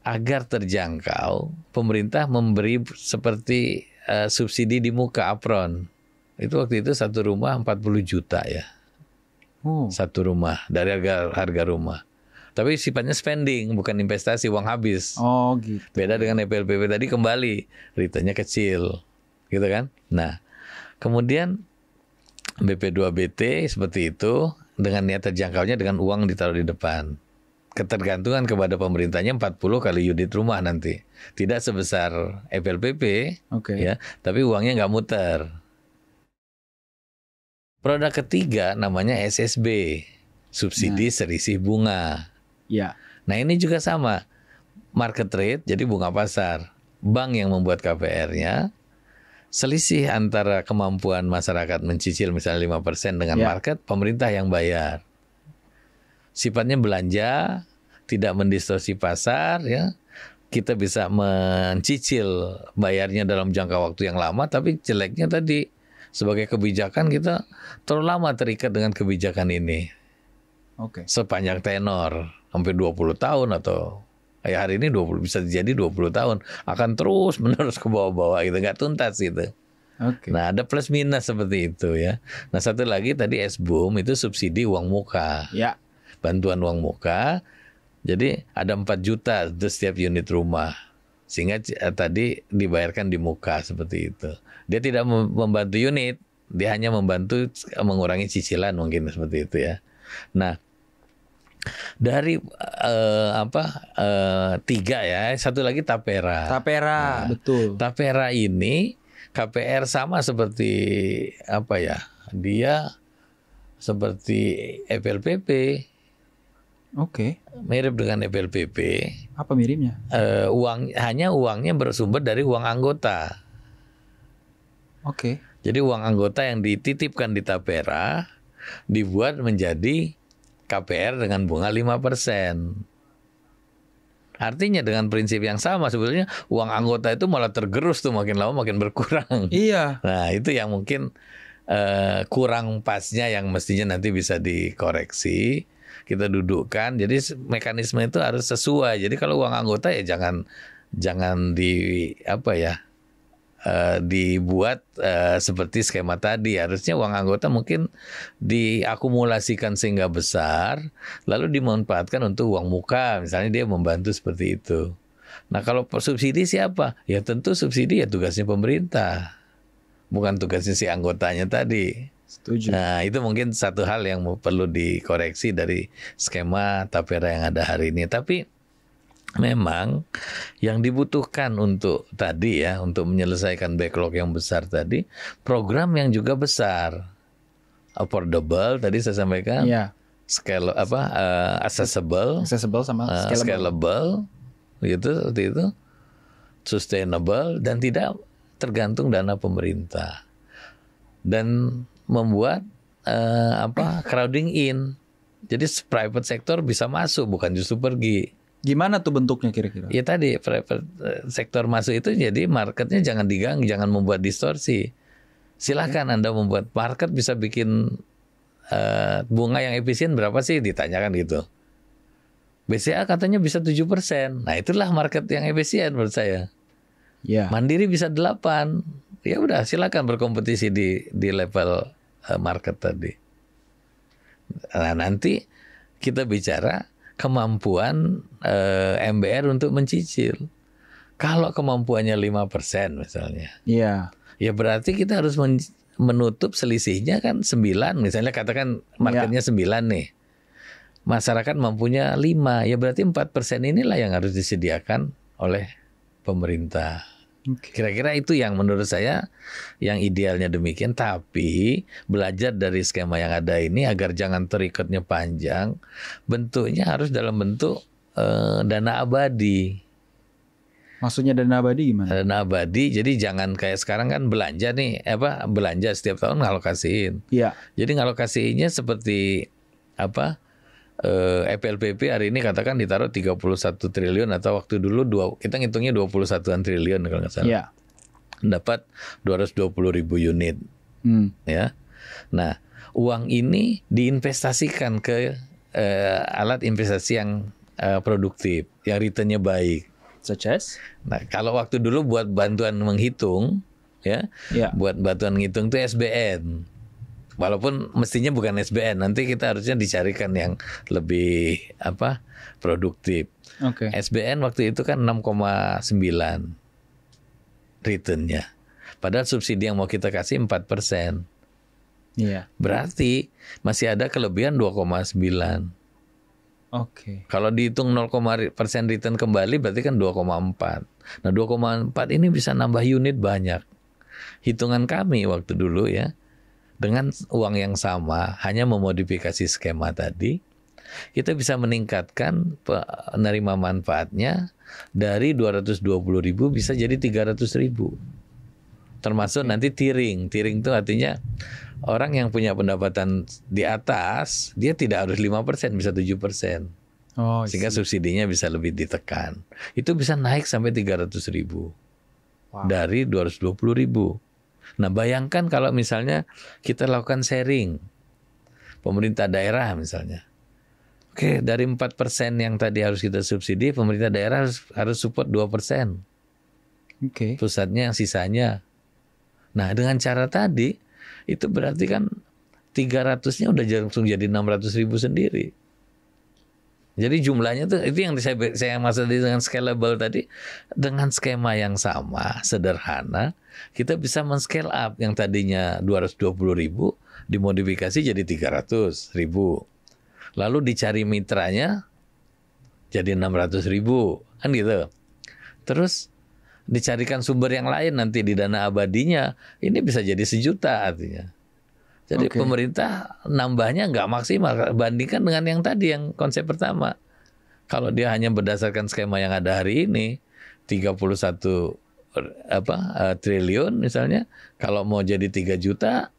Agar terjangkau, pemerintah memberi seperti subsidi di muka upfront. Itu waktu itu satu rumah 40 juta ya. Oh. Satu rumah dari harga rumah. Tapi sifatnya spending, bukan investasi, uang habis. Oh gitu. Beda dengan FLPP tadi kembali, returnnya kecil. Gitu kan? Nah, kemudian BP2BT seperti itu dengan niat terjangkaunya dengan uang ditaruh di depan. Ketergantungan kepada pemerintahnya 40 kali unit rumah nanti. Tidak sebesar FLPP, Oke. ya, tapi uangnya nggak muter. Produk ketiga namanya SSB, subsidi selisih bunga. Ya. Nah ini juga sama, market rate jadi bunga pasar. Bank yang membuat KPR-nya, selisih antara kemampuan masyarakat mencicil misalnya 5% dengan market, pemerintah yang bayar. Sifatnya belanja, tidak mendistorsi pasar, ya. Kita bisa mencicil bayarnya dalam jangka waktu yang lama, tapi jeleknya tadi sebagai kebijakan kita terlalu lama terikat dengan kebijakan ini. Oke. Sepanjang tenor, hampir 20 tahun atau hari ini 20 bisa jadi 20 tahun akan terus menerus ke bawah-bawah gitu, nggak tuntas gitu. Oke. Nah, ada plus minus seperti itu ya. Nah, satu lagi tadi SBUM itu subsidi uang muka. Ya. Bantuan uang muka. Jadi ada 4 juta untuk setiap unit rumah. Sehingga tadi dibayarkan di muka seperti itu. Dia tidak membantu unit, dia hanya membantu mengurangi cicilan mungkin seperti itu ya. Nah, dari tiga ya, satu lagi Tapera. Tapera, betul. Tapera ini KPR sama seperti apa ya? Dia seperti FLPP. Oke. Mirip dengan FLPP. Apa miripnya? Uangnya bersumber dari uang anggota. Oke. Jadi uang anggota yang dititipkan di Tapera dibuat menjadi KPR dengan bunga 5%. Artinya dengan prinsip yang sama sebetulnya uang anggota itu malah tergerus tuh makin lama makin berkurang. Iya. Nah itu yang mungkin kurang pasnya yang mestinya nanti bisa dikoreksi. Kita dudukkan, jadi mekanisme itu harus sesuai. Jadi kalau uang anggota ya jangan dibuat seperti skema tadi. Harusnya uang anggota mungkin diakumulasikan sehingga besar, lalu dimanfaatkan untuk uang muka. Misalnya dia membantu seperti itu. Nah kalau subsidi siapa? Ya tentu subsidi ya tugasnya pemerintah, bukan tugasnya si anggotanya tadi. Setuju. Nah itu mungkin satu hal yang perlu dikoreksi dari skema Tapera yang ada hari ini. Tapi memang yang dibutuhkan untuk tadi ya, untuk menyelesaikan backlog yang besar tadi, program yang juga besar, affordable tadi saya sampaikan, accessible sama scalable, gitu seperti itu, sustainable dan tidak tergantung dana pemerintah, dan membuat crowding in, jadi private sector bisa masuk bukan justru pergi. Gimana tuh bentuknya kira-kira? Ya tadi private sektor masuk itu jadi marketnya jangan diganggu, jangan membuat distorsi. Silahkan Anda membuat market bisa bikin bunga yang efisien berapa sih ditanyakan gitu. BCA katanya bisa 7%. Nah itulah market yang efisien menurut saya. Ya. Mandiri bisa 8. Ya udah silakan berkompetisi di level market tadi. Nah nanti kita bicara kemampuan MBR untuk mencicil. Kalau kemampuannya 5% misalnya. Iya. Ya berarti kita harus menutup selisihnya kan 9. Misalnya katakan marketnya 9 nih. Masyarakat mampunya 5. Ya berarti 4% inilah yang harus disediakan oleh pemerintah. Kira-kira itu yang menurut saya yang idealnya demikian. Tapi belajar dari skema yang ada ini agar jangan terikatnya panjang, bentuknya harus dalam bentuk dana abadi. Maksudnya dana abadi gimana? Dana abadi, jadi jangan kayak sekarang kan belanja nih, belanja setiap tahun ngalokasiin. Iya. Jadi ngalokasiinnya seperti apa? FLPP hari ini katakan ditaruh 31 triliun atau waktu dulu kita ngitungnya 21-an triliun kalau nggak salah. Iya. Dapat 220.000 unit. Ya. Nah, uang ini diinvestasikan ke alat investasi yang produktif, yang returnnya baik. Such as? Nah, kalau waktu dulu buat bantuan menghitung, ya, buat bantuan menghitung itu SBN. Walaupun mestinya bukan SBN, nanti kita harusnya dicarikan yang lebih produktif. Oke. SBN waktu itu kan 6,9 returnnya. Padahal subsidi yang mau kita kasih 4%. Iya. Berarti masih ada kelebihan 2,9. Oke. Kalau dihitung 0% return kembali berarti kan 2,4. Nah 2,4 ini bisa nambah unit banyak. Hitungan kami waktu dulu ya, dengan uang yang sama, hanya memodifikasi skema tadi, kita bisa meningkatkan penerima manfaatnya dari 220.000 bisa jadi 300.000. Termasuk nanti tiering. Tiering itu artinya orang yang punya pendapatan di atas, dia tidak harus 5%, bisa 7%. Oh, Sehingga subsidinya bisa lebih ditekan. Itu bisa naik sampai 300.000. Wow. Dari 220.000. Nah bayangkan kalau misalnya kita lakukan sharing. Pemerintah daerah misalnya. Oke, dari 4% yang tadi harus kita subsidi, pemerintah daerah harus support 2%. Oke. Pusatnya yang sisanya. Nah dengan cara tadi, itu berarti kan 300-nya udah langsung jadi 600.000 sendiri. Jadi jumlahnya tuh itu yang saya maksud dengan scalable tadi, dengan skema yang sama, sederhana, kita bisa men-scale up yang tadinya 220.000 dimodifikasi jadi 300.000. Lalu dicari mitranya jadi 600.000, kan gitu. Terus dicarikan sumber yang lain nanti di dana abadinya, ini bisa jadi 1 juta artinya. Jadi pemerintah nambahnya nggak maksimal bandingkan dengan yang tadi yang konsep pertama. Kalau dia hanya berdasarkan skema yang ada hari ini 31 triliun misalnya, kalau mau jadi 3 juta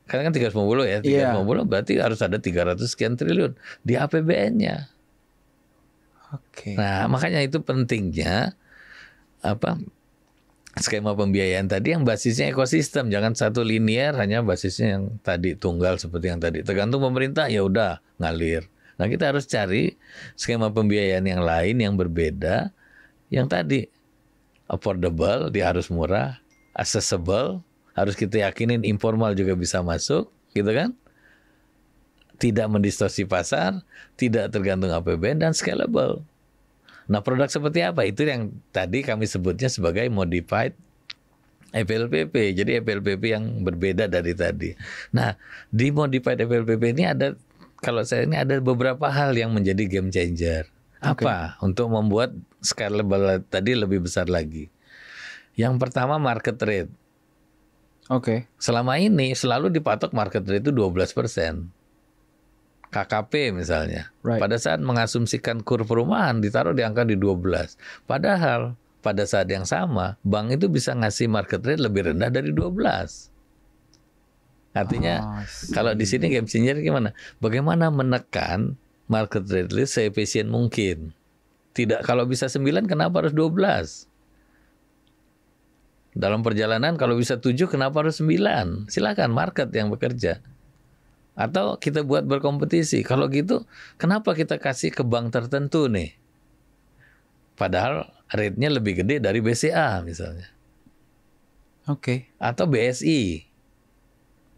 kan 350 ya, 350 berarti harus ada 300 sekian triliun di APBN-nya. Oke. Nah, makanya itu pentingnya skema pembiayaan tadi yang basisnya ekosistem, jangan satu linear hanya basisnya yang tadi tunggal seperti yang tadi. Tergantung pemerintah ya udah ngalir. Nah, kita harus cari skema pembiayaan yang lain yang berbeda, yang tadi affordable, dia harus murah, accessible, harus kita yakinin informal juga bisa masuk, gitu kan? Tidak mendistorsi pasar, tidak tergantung APBN dan scalable. Nah, produk seperti apa? Itu yang tadi kami sebutnya sebagai modified FLPP. Jadi FLPP yang berbeda dari tadi. Nah, di modified FLPP ini ada, kalau saya ini ada beberapa hal yang menjadi game changer. Apa? Untuk membuat scalable tadi lebih besar lagi. Yang pertama market rate. Oke. Selama ini selalu dipatok market rate itu 12%. KKP misalnya. Right. Pada saat mengasumsikan kur perumahan ditaruh di angka di 12. Padahal pada saat yang sama bank itu bisa ngasih market rate lebih rendah dari 12. Artinya kalau di sini game changer gimana? Bagaimana menekan market rate seefisien mungkin. Tidak, kalau bisa 9 kenapa harus 12? Dalam perjalanan kalau bisa 7 kenapa harus 9? Silakan market yang bekerja. Atau kita buat berkompetisi. Kalau gitu, kenapa kita kasih ke bank tertentu nih? Padahal rate-nya lebih gede dari BCA misalnya. Oke. Atau BSI.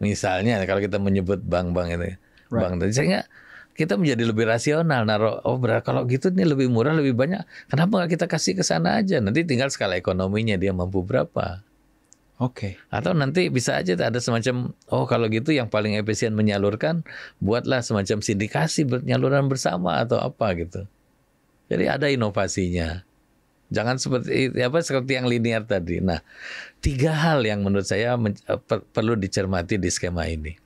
Misalnya kalau kita menyebut bank-bank itu. Bank tadi sehingga kita menjadi lebih rasional. Kalau gitu nih lebih murah, lebih banyak. Kenapa nggak kita kasih ke sana aja? Nanti tinggal skala ekonominya dia mampu berapa. Oke. Atau nanti bisa aja ada semacam, kalau gitu yang paling efisien menyalurkan, buatlah semacam sindikasi penyaluran bersama atau apa gitu. Jadi ada inovasinya. Jangan seperti yang linear tadi. Nah, 3 hal yang menurut saya perlu dicermati di skema ini.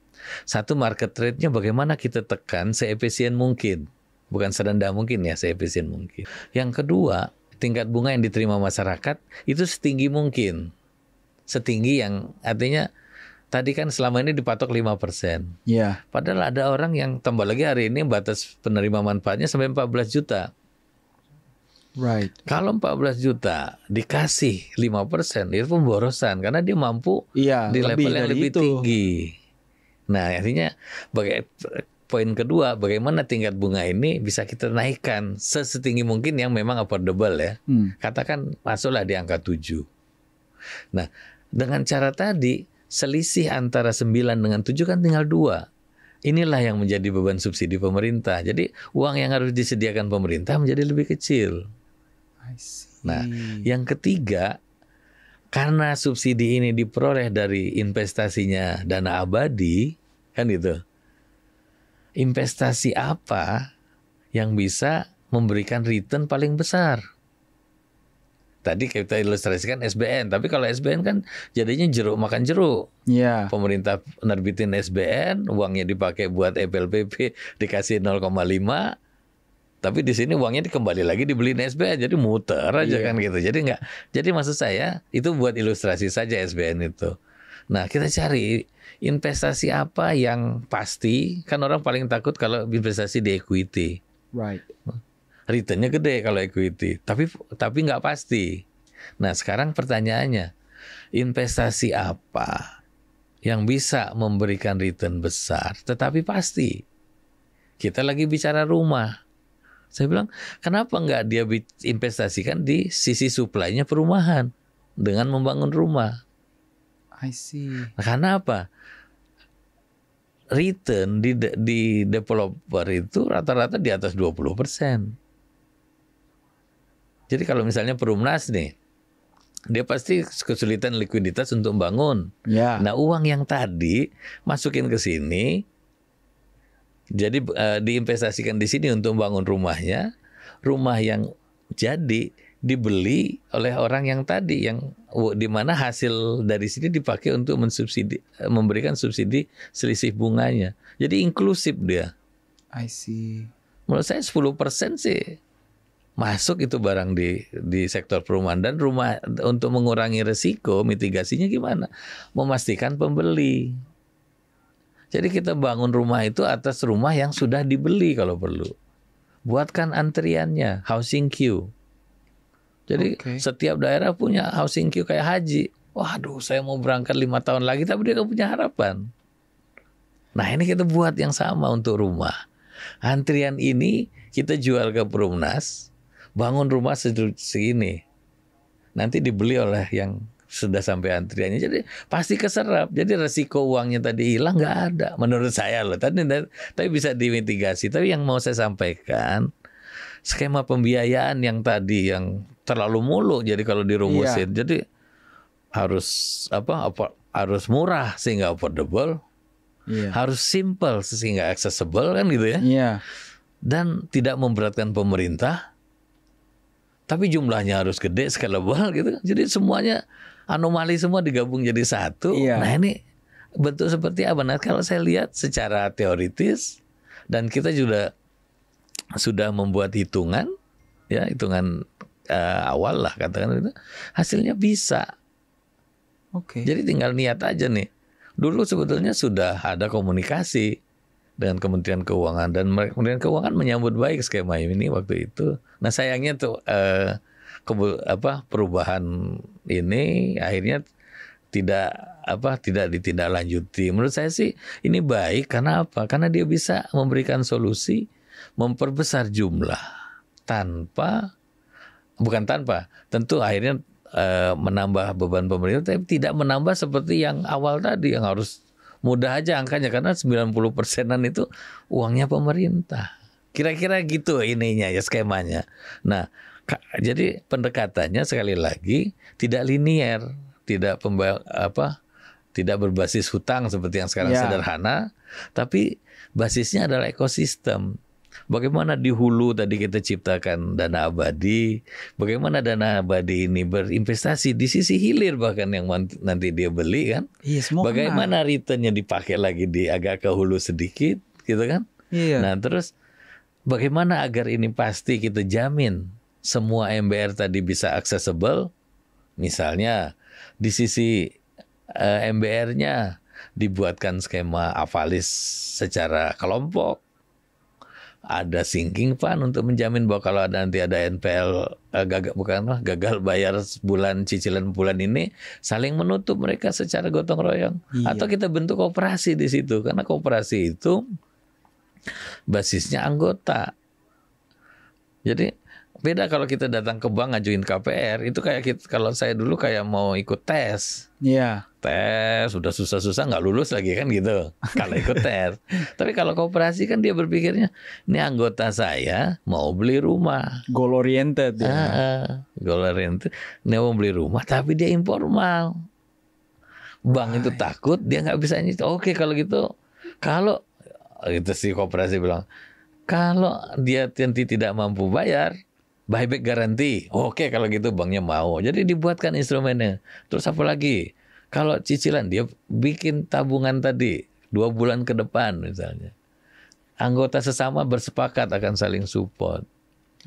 1, market rate-nya bagaimana kita tekan seefisien mungkin. Bukan serendah mungkin ya, seefisien mungkin. Yang kedua, tingkat bunga yang diterima masyarakat itu setinggi mungkin. Setinggi yang artinya tadi kan selama ini dipatok 5%. Iya. Padahal ada orang yang tambah lagi hari ini batas penerima manfaatnya sampai 14 juta. Right. Kalau 14 juta dikasih 5%, itu pemborosan karena dia mampu Iya, di level yang lebih itu. tinggi. Nah, artinya poin kedua, bagaimana tingkat bunga ini bisa kita naikkan setinggi mungkin yang memang affordable ya. Katakan masuklah di angka 7. Nah, dengan cara tadi selisih antara 9 dengan 7 kan tinggal 2. Inilah yang menjadi beban subsidi pemerintah. Jadi uang yang harus disediakan pemerintah menjadi lebih kecil. I see. Nah, yang ketiga, karena subsidi ini diperoleh dari investasinya dana abadi, kan gitu. Investasi apa yang bisa memberikan return paling besar? Tadi kita ilustrasikan SBN, tapi kalau SBN kan jadinya jeruk makan jeruk. Iya. Pemerintah nerbitin SBN, uangnya dipakai buat FLPP dikasih 0,5, tapi di sini uangnya dikembali lagi dibeliin SBN, jadi muter aja kan gitu. Jadi maksud saya itu buat ilustrasi saja SBN itu. Nah, kita cari investasi apa yang pasti, kan orang paling takut kalau investasi di equity. Right. Returnnya gede kalau equity, tapi nggak pasti. Nah, sekarang pertanyaannya, investasi apa yang bisa memberikan return besar tetapi pasti? Kita lagi bicara rumah. Saya bilang, kenapa nggak dia investasikan di sisi supply-nya perumahan dengan membangun rumah? I see. Nah, karena apa? Return di developer itu rata-rata di atas 20%. Jadi kalau misalnya Perumnas nih, dia pasti kesulitan likuiditas untuk bangun. Ya. Nah, uang yang tadi masukin ke sini, jadi diinvestasikan di sini untuk bangun rumahnya, rumah yang jadi dibeli oleh orang yang tadi, yang di mana hasil dari sini dipakai untuk memberikan subsidi selisih bunganya. Jadi inklusif dia. I see. Menurut saya 10% sih masuk itu barang di sektor perumahan. Dan rumah untuk mengurangi resiko, mitigasinya gimana? Memastikan pembeli. Jadi kita bangun rumah itu atas rumah yang sudah dibeli kalau perlu. Buatkan antriannya, housing queue. Jadi setiap daerah punya housing queue kayak haji. Waduh, saya mau berangkat 5 tahun lagi, tapi dia gak punya harapan. Nah, ini kita buat yang sama untuk rumah. Antrian ini kita jual ke Perumnas, bangun rumah segini, nanti dibeli oleh yang sudah sampai antriannya. Jadi pasti keserap. Jadi resiko uangnya tadi hilang nggak ada. Menurut saya loh. Tapi bisa dimitigasi. Tapi yang mau saya sampaikan, skema pembiayaan yang tadi yang terlalu muluk. Jadi kalau dirumusin, jadi harus harus murah sehingga affordable, harus simple sehingga accessible kan gitu ya. Iya. Dan tidak memberatkan pemerintah. Tapi jumlahnya harus gede, scalable gitu. Jadi semuanya anomali semua digabung jadi satu. Iya. Nah, ini bentuk seperti apa? Nah, kalau saya lihat secara teoritis dan kita juga sudah membuat hitungan, ya hitungan awal lah katakan itu, hasilnya bisa. Oke. Jadi tinggal niat aja nih. Dulu sebetulnya sudah ada komunikasi dengan Kementerian Keuangan, dan Kementerian Keuangan menyambut baik skema ini waktu itu. Nah, sayangnya tuh perubahan ini akhirnya tidak ditindaklanjuti. Menurut saya sih ini baik karena apa? Karena dia bisa memberikan solusi, memperbesar jumlah tentu akhirnya menambah beban pemerintah, tapi tidak menambah seperti yang awal tadi yang harus mudah aja angkanya, karena 90%-an itu uangnya pemerintah. Kira-kira gitu ininya ya skemanya. Nah, jadi pendekatannya sekali lagi tidak linier, tidak berbasis hutang seperti yang sekarang sederhana, tapi basisnya adalah ekosistem. Bagaimana di hulu tadi kita ciptakan dana abadi, bagaimana dana abadi ini berinvestasi di sisi hilir bahkan yang nanti dia beli kan. Iya, semua bagaimana returnnya dipakai lagi di agak ke hulu sedikit gitu kan. Iya. Nah terus bagaimana agar ini pasti kita jamin semua MBR tadi bisa accessible, misalnya di sisi MBR-nya dibuatkan skema avalis secara kelompok, ada sinking fund untuk menjamin bahwa kalau nanti ada NPL gagal bayar bulan cicilan bulan ini, saling menutup mereka secara gotong royong. Iya. Atau kita bentuk koperasi di situ, karena koperasi itu basisnya anggota. Jadi beda kalau kita datang ke bank ngajuin KPR, itu kayak kalau saya dulu kayak mau ikut tes. Iya. Tes udah susah-susah nggak lulus lagi kan gitu kalau ikut tes. Tapi kalau koperasi kan dia berpikirnya, ini anggota saya mau beli rumah, Goal oriented ya. goal oriented, dia mau beli rumah tapi dia informal. Bank itu takut dia nggak bisa nyicil. Oke kalau gitu, kalau itu si koperasi bilang, kalau dia nanti tidak mampu bayar, buyback garanti. Oke kalau gitu banknya mau. Jadi dibuatkan instrumennya. Terus apa lagi? Kalau cicilan dia bikin tabungan tadi 2 bulan ke depan misalnya. Anggota sesama bersepakat akan saling support.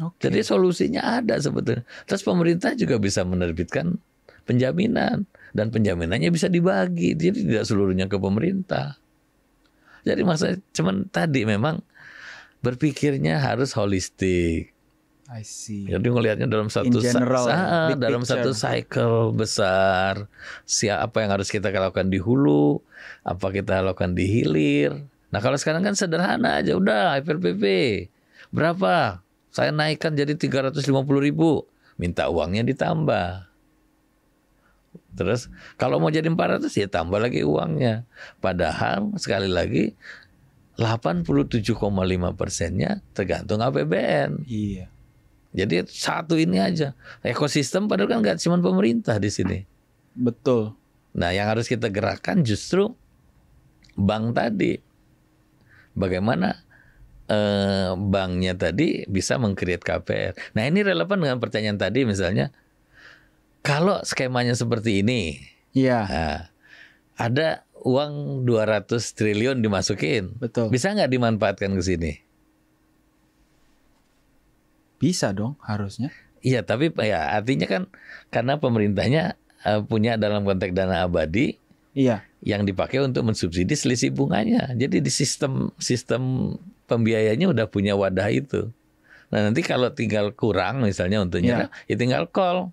Oke. Jadi solusinya ada sebetulnya. Terus pemerintah juga bisa menerbitkan penjaminan. Dan penjaminannya bisa dibagi. Jadi tidak seluruhnya ke pemerintah. Jadi maksudnya cuman tadi memang berpikirnya harus holistik. I see. Jadi ngelihatnya dalam satu dalam satu cycle besar. Apa yang harus kita lakukan di hulu, apa kita lakukan di hilir. Nah kalau sekarang kan sederhana aja, udah FLPP berapa? Saya naikkan jadi 350.000, minta uangnya ditambah. Terus kalau mau jadi 400 ya tambah lagi uangnya. Padahal sekali lagi 87,5%-nya tergantung APBN. Iya. Jadi satu ini aja ekosistem, padahal kan nggak cuma pemerintah di sini. Betul. Nah yang harus kita gerakkan justru bank tadi. Bagaimana banknya tadi bisa meng-create KPR. Nah ini relevan dengan pertanyaan tadi misalnya. Kalau skemanya seperti ini, Iya. nah, ada uang 200 triliun dimasukin. Betul. Bisa nggak dimanfaatkan ke sini? Bisa dong harusnya. Iya, tapi ya artinya kan karena pemerintahnya punya dalam konteks dana abadi Iya. yang dipakai untuk mensubsidi selisih bunganya. Jadi di sistem pembiayanya udah punya wadah itu. Nah nanti kalau tinggal kurang misalnya untuk nyerah, ya tinggal call.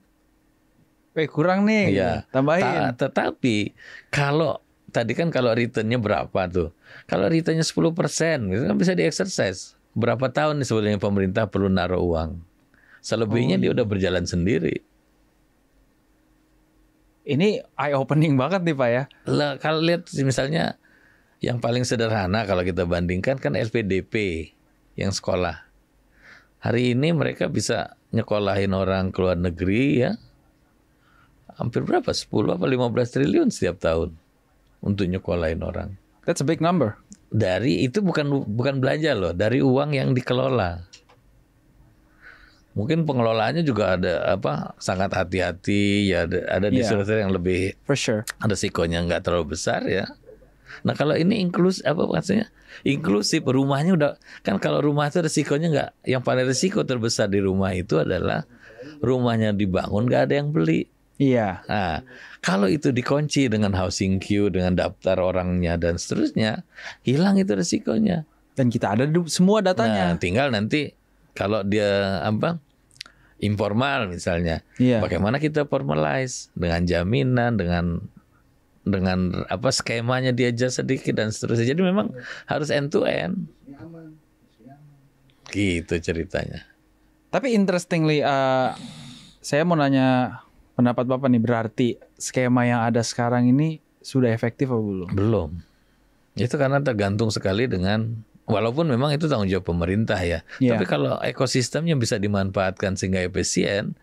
Kurang nih. Iya. Tambahin. Tetapi kalau tadi kan kalau returnnya berapa tuh? Kalau returnnya 10%, itu kan bisa di-exercise. Berapa tahun nih sebetulnya pemerintah perlu naruh uang? Selebihnya dia udah berjalan sendiri. Ini eye opening banget nih Pak ya. Lah, kalau lihat misalnya yang paling sederhana kalau kita bandingkan kan LPDP yang sekolah. Hari ini mereka bisa nyekolahin orang ke luar negeri ya. Hampir berapa? 10 apa 15 triliun setiap tahun untuk nyekolahin orang. That's a big number. Dari itu bukan belanja loh, dari uang yang dikelola. Mungkin pengelolaannya juga ada sangat hati-hati ya, ada distributor yang lebih For sure. resikonya nggak terlalu besar ya. Nah kalau ini inklusif rumahnya udah kan, kalau rumah itu resikonya nggak, yang paling risiko terbesar di rumah itu adalah rumahnya dibangun nggak ada yang beli. Iya. Nah, kalau itu dikunci dengan housing queue, dengan daftar orangnya dan seterusnya, hilang itu resikonya. Dan kita ada semua datanya. Nah, tinggal nanti kalau dia informal misalnya, bagaimana kita formalize dengan jaminan, dengan skemanya diajar sedikit dan seterusnya. Jadi memang harus end to end. Gitu ceritanya. Tapi interestingly, saya mau nanya pendapat Bapak nih, berarti skema yang ada sekarang ini sudah efektif atau belum? Belum. Itu karena tergantung sekali dengan, walaupun memang itu tanggung jawab pemerintah ya. Tapi kalau ekosistemnya bisa dimanfaatkan sehingga efisien,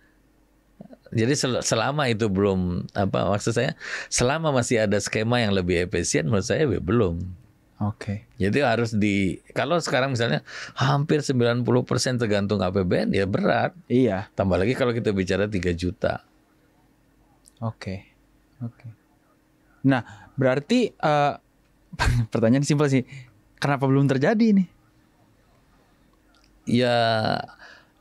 jadi selama itu belum, maksud saya, selama masih ada skema yang lebih efisien, menurut saya belum. Oke. Jadi harus kalau sekarang misalnya hampir 90% tergantung APBN, ya berat. Iya. Tambah lagi kalau kita bicara 3 juta. Oke. Nah, berarti pertanyaan simpel sih, kenapa belum terjadi nih? Ya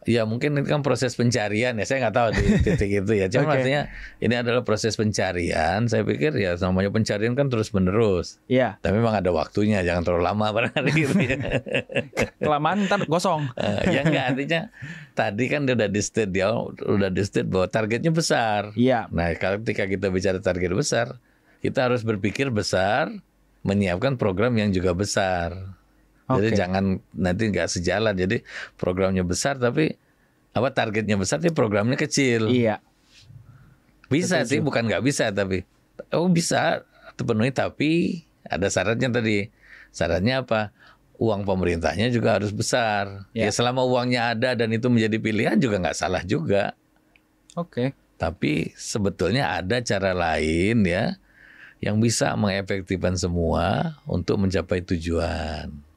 Ya mungkin itu kan proses pencarian ya, saya nggak tahu di titik itu ya. Cuma Oke. artinya ini adalah proses pencarian. Saya pikir ya namanya pencarian kan terus menerus. Iya. Tapi memang ada waktunya, jangan terlalu lama barangkali gitu ya. Kelamaan ntar gosong. Ya enggak, artinya tadi kan dia udah di state bahwa targetnya besar. Iya. Nah ketika kita bicara target besar, kita harus berpikir besar, menyiapkan program yang juga besar. Jadi Oke. jangan nanti nggak sejalan. Jadi programnya besar tapi targetnya besar tapi programnya kecil. Iya. Bisa sih, bukan nggak bisa tapi bisa terpenuhi tapi ada syaratnya tadi. Syaratnya apa? Uang pemerintahnya juga harus besar. Ya. Ya selama uangnya ada dan itu menjadi pilihan juga nggak salah juga. Oke. Tapi sebetulnya ada cara lain ya yang bisa mengefektifkan semua untuk mencapai tujuan.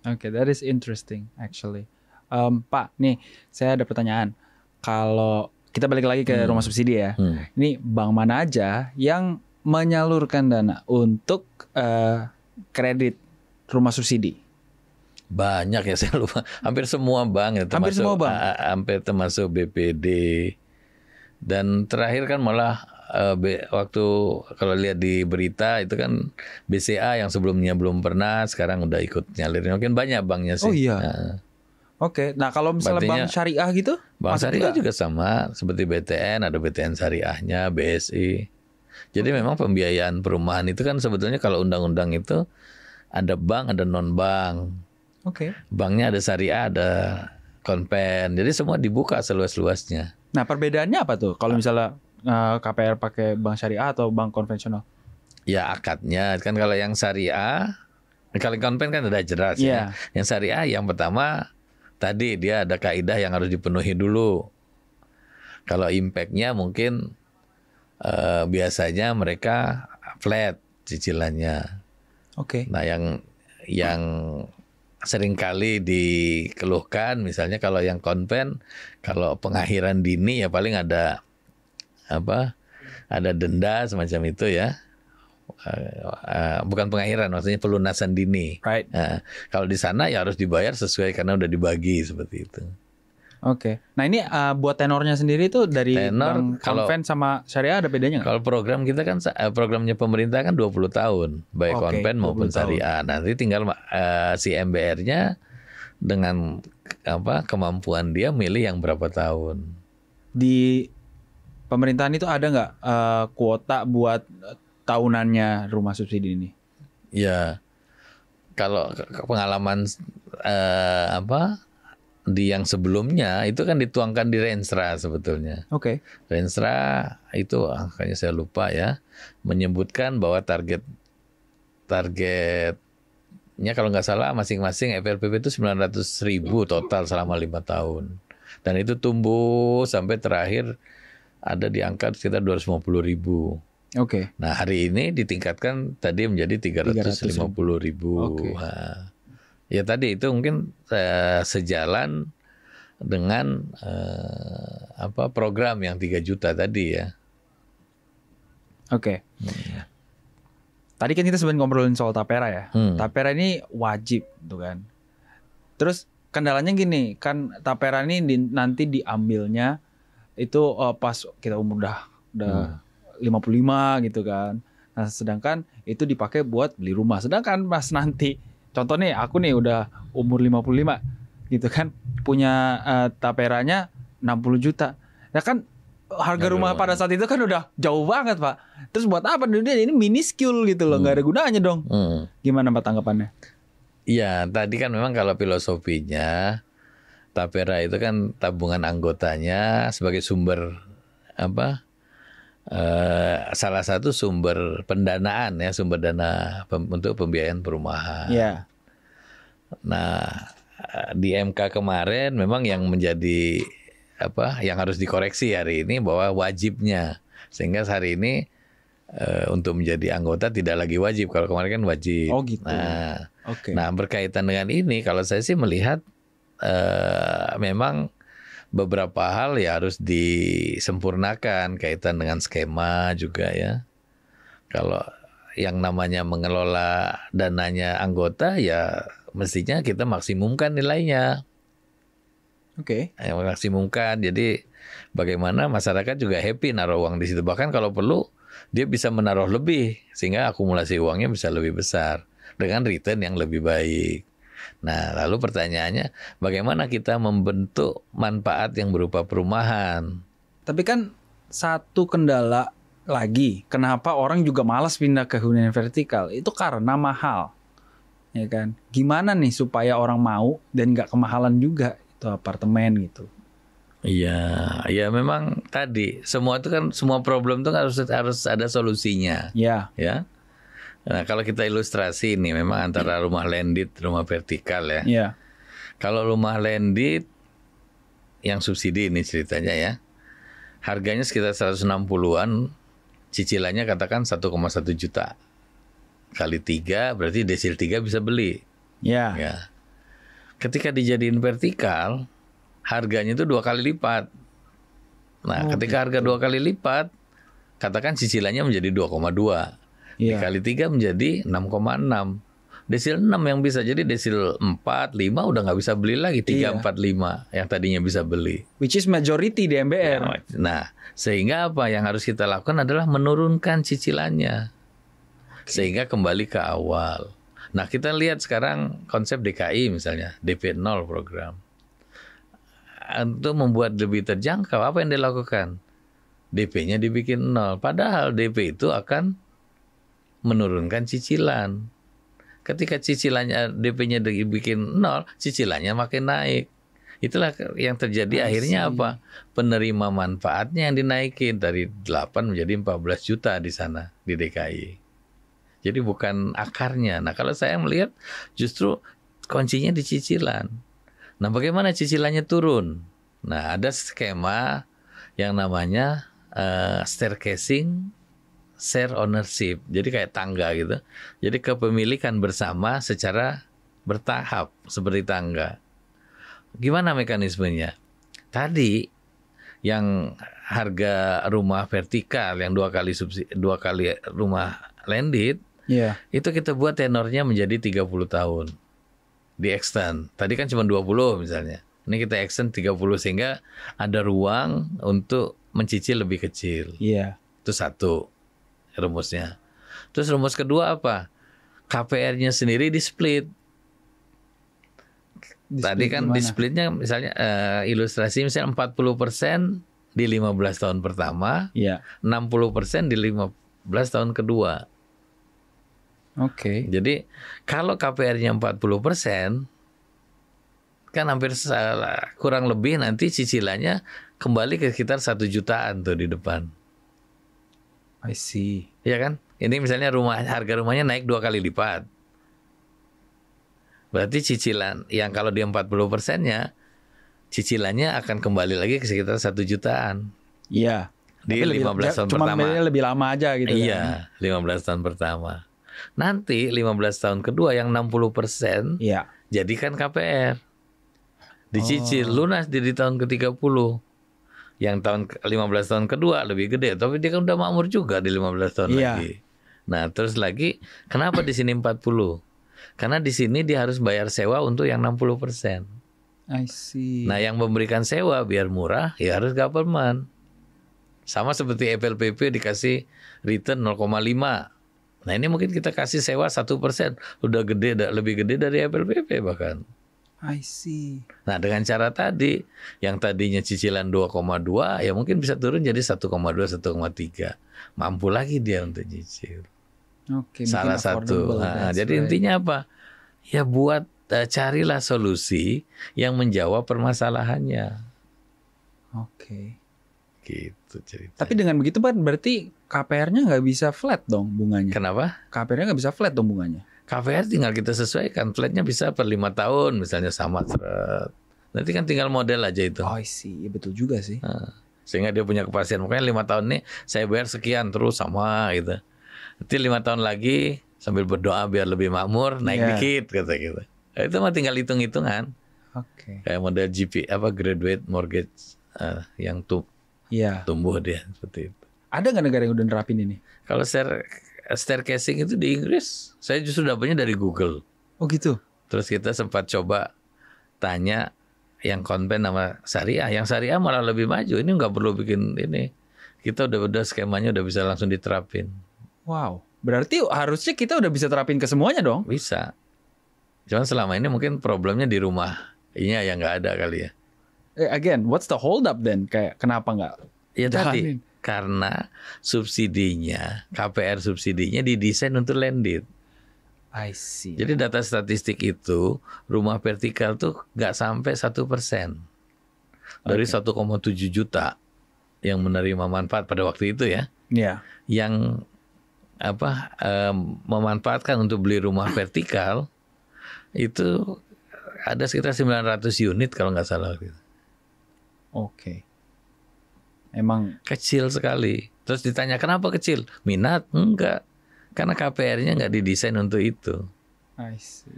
Oke, that is interesting actually. Pak, nih saya ada pertanyaan. Kalau kita balik lagi ke rumah subsidi ya, ini bank mana aja yang menyalurkan dana untuk kredit rumah subsidi? Banyak ya, saya lupa. Hampir semua bank ya, Hampir semua bank? hampir termasuk BPD. Dan terakhir kan malah waktu kalau lihat di berita itu kan BCA yang sebelumnya belum pernah sekarang udah ikut nyalirin. Mungkin banyak banknya sih. Oh iya. Nah, Oke, nah kalau misalnya Artinya, bank syariah gitu? bank masuk syariah juga sama seperti BTN, ada BTN syariahnya, BSI. Jadi memang pembiayaan perumahan itu kan sebetulnya kalau undang-undang itu ada bank, ada non bank. Oke. Banknya ada syariah, ada konven. Jadi semua dibuka seluas-luasnya. Nah perbedaannya apa tuh? Kalau misalnya KPR pakai bank syariah atau bank konvensional? Ya akadnya kan kalau yang syariah, kalau konven kan udah jelas ya. Yang syariah yang pertama tadi dia ada kaidah yang harus dipenuhi dulu. Kalau impactnya mungkin biasanya mereka flat cicilannya. Oke. Nah yang seringkali dikeluhkan misalnya kalau yang konven, kalau pengakhiran dini ya paling ada ada denda semacam itu ya. Bukan pengakhiran, maksudnya pelunasan dini. Right. Kalau di sana ya harus dibayar sesuai karena udah dibagi seperti itu. Oke. Nah ini buat tenornya sendiri tuh dari bank konven sama syariah ada bedanya nggak? Kalau program kita kan programnya pemerintah kan 20 tahun, baik konven maupun syariah. Nanti tinggal si MBR-nya dengan kemampuan dia milih yang berapa tahun. Di pemerintahan itu ada nggak kuota buat tahunannya rumah subsidi ini? Ya, kalau pengalaman di yang sebelumnya itu kan dituangkan di Renstra sebetulnya. Oke. Renstra itu angkanya saya lupa ya, menyebutkan bahwa targetnya kalau nggak salah masing-masing FLPP itu 900.000 total selama 5 tahun. Dan itu tumbuh sampai terakhir ada di angka sekitar 250.000. Oke. Nah hari ini ditingkatkan tadi menjadi 350.000. Oke. Nah, ya tadi itu mungkin sejalan dengan program yang 3 juta tadi ya. Oke. Tadi kan kita sebenarnya ngobrolin soal tapera ya. Tapera ini wajib tuh kan. Terus kendalanya gini, kan tapera ini nanti diambilnya itu pas kita umur udah 55 gitu kan. Nah, sedangkan itu dipakai buat beli rumah. Sedangkan pas nanti contoh nih aku nih udah umur 55 gitu kan, punya taperanya 60 juta. Ya kan harga rumah pada saat itu kan udah jauh banget, Pak. Terus buat apa ini minuscule gitu loh, nggak ada gunanya dong. Gimana Pak tanggapannya? Iya, tadi kan memang kalau filosofinya tapera itu kan tabungan anggotanya sebagai sumber salah satu sumber pendanaan ya, sumber dana untuk pembiayaan perumahan. Yeah. Nah, di MK kemarin memang yang menjadi yang harus dikoreksi hari ini bahwa wajibnya, sehingga hari ini untuk menjadi anggota tidak lagi wajib. Kalau kemarin kan wajib. Oh gitu. Nah, okay. Nah berkaitan dengan ini, kalau saya sih melihat memang beberapa hal ya harus disempurnakan kaitan dengan skema juga ya. Kalau yang namanya mengelola dananya anggota ya mestinya kita maksimumkan nilainya. Oke. Yang maksimumkan. Jadi bagaimana masyarakat juga happy naruh uang di situ. Bahkan kalau perlu dia bisa menaruh lebih sehingga akumulasi uangnya bisa lebih besar dengan return yang lebih baik. Nah, lalu pertanyaannya bagaimana kita membentuk manfaat yang berupa perumahan? Tapi kan satu kendala lagi, kenapa orang juga malas pindah ke hunian vertikal? Itu karena mahal, ya kan? Gimana nih supaya orang mau dan nggak kemahalan juga itu apartemen gitu? Iya, ya memang tadi semua itu kan semua problem itu harus ada solusinya, Ya, ya. Nah, kalau kita ilustrasi ini memang antara rumah landed, rumah vertikal ya. ya, Kalau rumah landed yang subsidi ini ceritanya ya. Harganya sekitar 160-an, cicilannya katakan 1,1 juta. Kali 3 berarti desil 3 bisa beli. ya. Ya. Ketika dijadiin vertikal, harganya itu 2 kali lipat. Nah, ketika harga 2 kali lipat, katakan cicilannya menjadi 2,2. Iya. Dikali 3 menjadi 6,6. Desil 6 yang bisa, jadi desil 4, 5 udah nggak bisa beli lagi. 3, 4, 5 yang tadinya bisa beli. Which is majority di MBR. Nah, sehingga apa yang harus kita lakukan adalah menurunkan cicilannya. Sehingga kembali ke awal. Nah, kita lihat sekarang konsep DKI misalnya, DP 0 program. Untuk membuat lebih terjangkau, apa yang dilakukan? DP-nya dibikin 0. Padahal DP itu akan menurunkan cicilan. Ketika cicilannya DP-nya dibikin 0, cicilannya makin naik. Itulah yang terjadi akhirnya apa? Penerima manfaatnya yang dinaikin dari 8 menjadi 14 juta di sana di DKI. Jadi bukan akarnya. Nah, kalau saya melihat justru kuncinya di cicilan. Nah, bagaimana cicilannya turun? Nah, ada skema yang namanya staircasing share ownership. Jadi kayak tangga gitu. Jadi kepemilikan bersama secara bertahap seperti tangga. Gimana mekanismenya? Tadi yang harga rumah vertikal yang 2 kali rumah landed, itu kita buat tenornya menjadi 30 tahun. Di extend. Tadi kan cuma 20 misalnya. Ini kita extend 30 sehingga ada ruang untuk mencicil lebih kecil. Iya. Itu satu rumusnya. Terus rumus kedua apa? KPR-nya sendiri di split. Tadi kan di splitnya misalnya ilustrasi misalnya 40% di 15 tahun pertama, 60% di 15 tahun kedua. Oke. Jadi kalau KPR-nya 40%, kan hampir kurang lebih nanti cicilannya kembali ke sekitar 1 jutaan tuh di depan. I see. Ya kan? Ini misalnya harga rumahnya naik 2 kali lipat. Berarti cicilan yang kalau dia 40%-nya, cicilannya akan kembali lagi ke sekitar 1 jutaan. Iya. Di 15 tahun pertama. Cuma lebih lama aja gitu. Iya, 15 tahun pertama. Nanti 15 tahun kedua yang 60%, jadikan KPR. Dicicil, lunas di tahun ke-30. Yang 15 tahun kedua lebih gede, tapi dia kan udah makmur juga di 15 tahun lagi. Nah, terus lagi, kenapa di sini 40? Karena di sini dia harus bayar sewa untuk yang 60%. I see. Nah, yang memberikan sewa biar murah, ya harus government. Sama seperti FLPP dikasih return 0,5. Nah, ini mungkin kita kasih sewa 1%. Udah gede, lebih gede dari FLPP bahkan. I see. Nah, dengan cara tadi, yang tadinya cicilan 2,2, ya mungkin bisa turun jadi 1,2, 1,3. Mampu lagi dia untuk nyicil. Oke, salah satu. Nah, jadi intinya apa? Ya buat carilah solusi yang menjawab permasalahannya. Oke. Gitu ceritanya. Tapi dengan begitu Pak, berarti KPR-nya nggak bisa flat dong bunganya. Kenapa? KPR-nya nggak bisa flat dong bunganya. KPR tinggal kita sesuaikan. Flatnya bisa per 5 tahun misalnya sama. Nanti kan tinggal model aja itu. Oh, I see. Ya, betul juga sih. Nah, sehingga dia punya kepastian. Makanya 5 tahun nih saya bayar sekian terus sama gitu. Nanti 5 tahun lagi sambil berdoa biar lebih makmur naik dikit kata gitu. Nah, itu mah tinggal hitung-hitungan. Oke. Kayak model graduate mortgage yang tumbuh dia seperti itu. Ada nggak negara yang udah nerapin ini? Kalau staircasing itu di Inggris, saya justru dapatnya dari Google. Oh gitu. Terus kita sempat coba tanya yang konven sama syariah. Yang syariah malah lebih maju. Ini nggak perlu bikin ini. Kita udah skemanya udah bisa langsung diterapin. Wow, berarti harusnya kita udah bisa terapin ke semuanya dong? Bisa. Cuman selama ini mungkin problemnya di rumah. Ini yang nggak ada kali ya. Again, what's the hold up then? Kayak kenapa nggak? Ya jalanin? tadi, karena subsidinya, KPR subsidinya didesain untuk landed. I see. Jadi data statistik itu rumah vertikal tuh nggak sampai 1% dari 1,7 juta yang menerima manfaat pada waktu itu ya. Iya. Yang memanfaatkan untuk beli rumah vertikal itu ada sekitar 900 unit kalau nggak salah. Oke. Emang Kecil sekali. Terus ditanya kenapa kecil? Minat? Enggak. Karena KPR-nya nggak didesain untuk itu. I see.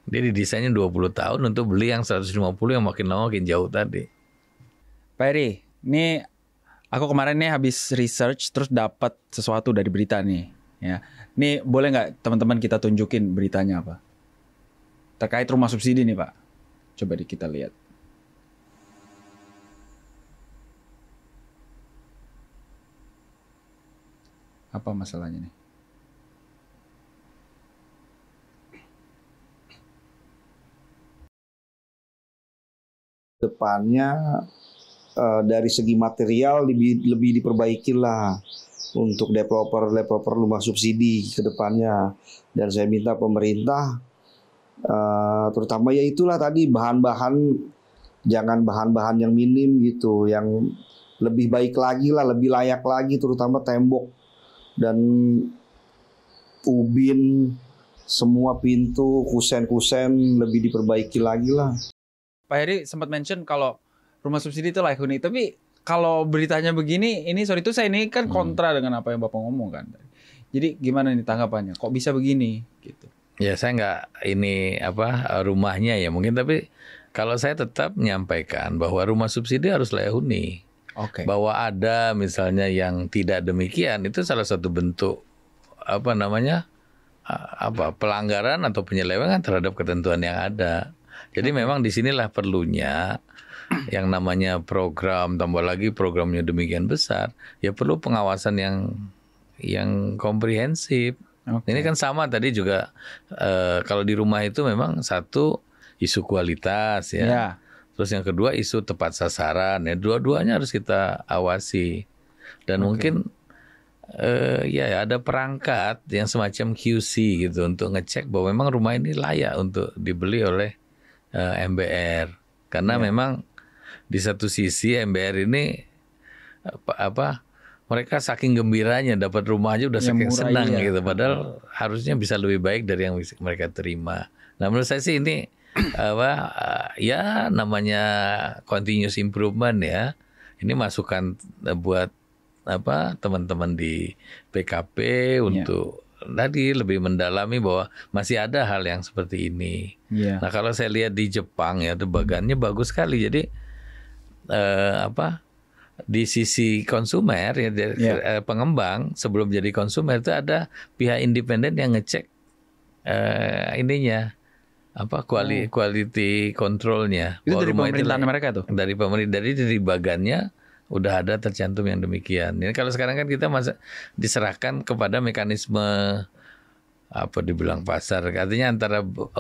Dia didesainnya 20 tahun untuk beli yang 150 yang makin lama makin jauh tadi. Pak Eri, ini aku kemarin nih habis research terus dapat sesuatu dari berita nih. Ya, nih boleh nggak teman-teman kita tunjukin beritanya apa? Terkait rumah subsidi nih Pak. Coba kita lihat. Apa masalahnya nih? Depannya dari segi material lebih diperbaiki lah untuk developer rumah subsidi ke depannya. Dan saya minta pemerintah terutama ya itulah tadi bahan-bahan, jangan bahan-bahan yang minim gitu, yang lebih baik lagi lah, lebih layak lagi, terutama tembok dan ubin, semua pintu, kusen-kusen lebih diperbaiki lagi lah. Pak Heri sempat mention kalau rumah subsidi itu layak huni. Tapi kalau beritanya begini, ini sorry itu saya ini kan kontra dengan apa yang Bapak ngomong kan. Jadi gimana nih tanggapannya? Kok bisa begini? Gitu. Ya saya nggak ini rumahnya ya mungkin, tapi kalau saya tetap menyampaikan bahwa rumah subsidi harus layak huni. Oke. Bahwa ada misalnya yang tidak demikian, itu salah satu bentuk pelanggaran atau penyelewengan terhadap ketentuan yang ada. Jadi memang disinilah perlunya yang namanya program, tambah lagi programnya demikian besar, ya perlu pengawasan yang komprehensif. Ini kan sama tadi juga kalau di rumah itu memang satu isu kualitas ya. Ya. Terus yang kedua isu tepat sasaran ya. Dua-duanya harus kita awasi. Dan mungkin ya ada perangkat yang semacam QC gitu untuk ngecek bahwa memang rumah ini layak untuk dibeli oleh MBR. Karena memang di satu sisi MBR ini mereka saking gembiranya dapat rumah aja udah saking senang gitu. Padahal harusnya bisa lebih baik dari yang mereka terima. Nah menurut saya sih ini ya namanya continuous improvement ya. Ini masukan buat teman-teman di PKP untuk tadi lebih mendalami bahwa masih ada hal yang seperti ini. Nah kalau saya lihat di Jepang ya, bagannya bagus sekali. Jadi di sisi konsumer ya, pengembang sebelum jadi konsumer itu ada pihak independen yang ngecek ininya quality controlnya. Itu dari pemerintahan mereka tuh? Dari pemerintah, dari bagannya udah ada tercantum yang demikian. Ini kalau sekarang kan kita diserahkan kepada mekanisme dibilang pasar, artinya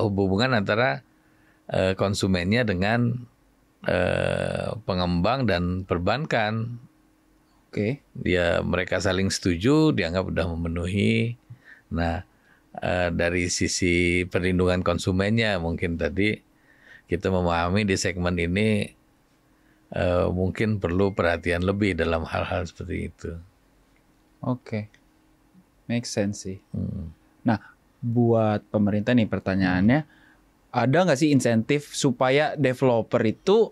hubungan antara konsumennya dengan pengembang dan perbankan. Oke. Ya mereka saling setuju, dianggap sudah memenuhi. Nah dari sisi perlindungan konsumennya mungkin tadi kita memahami di segmen ini mungkin perlu perhatian lebih dalam hal-hal seperti itu. Oke. Make sense sih. Nah, buat pemerintah nih pertanyaannya, ada nggak sih insentif supaya developer itu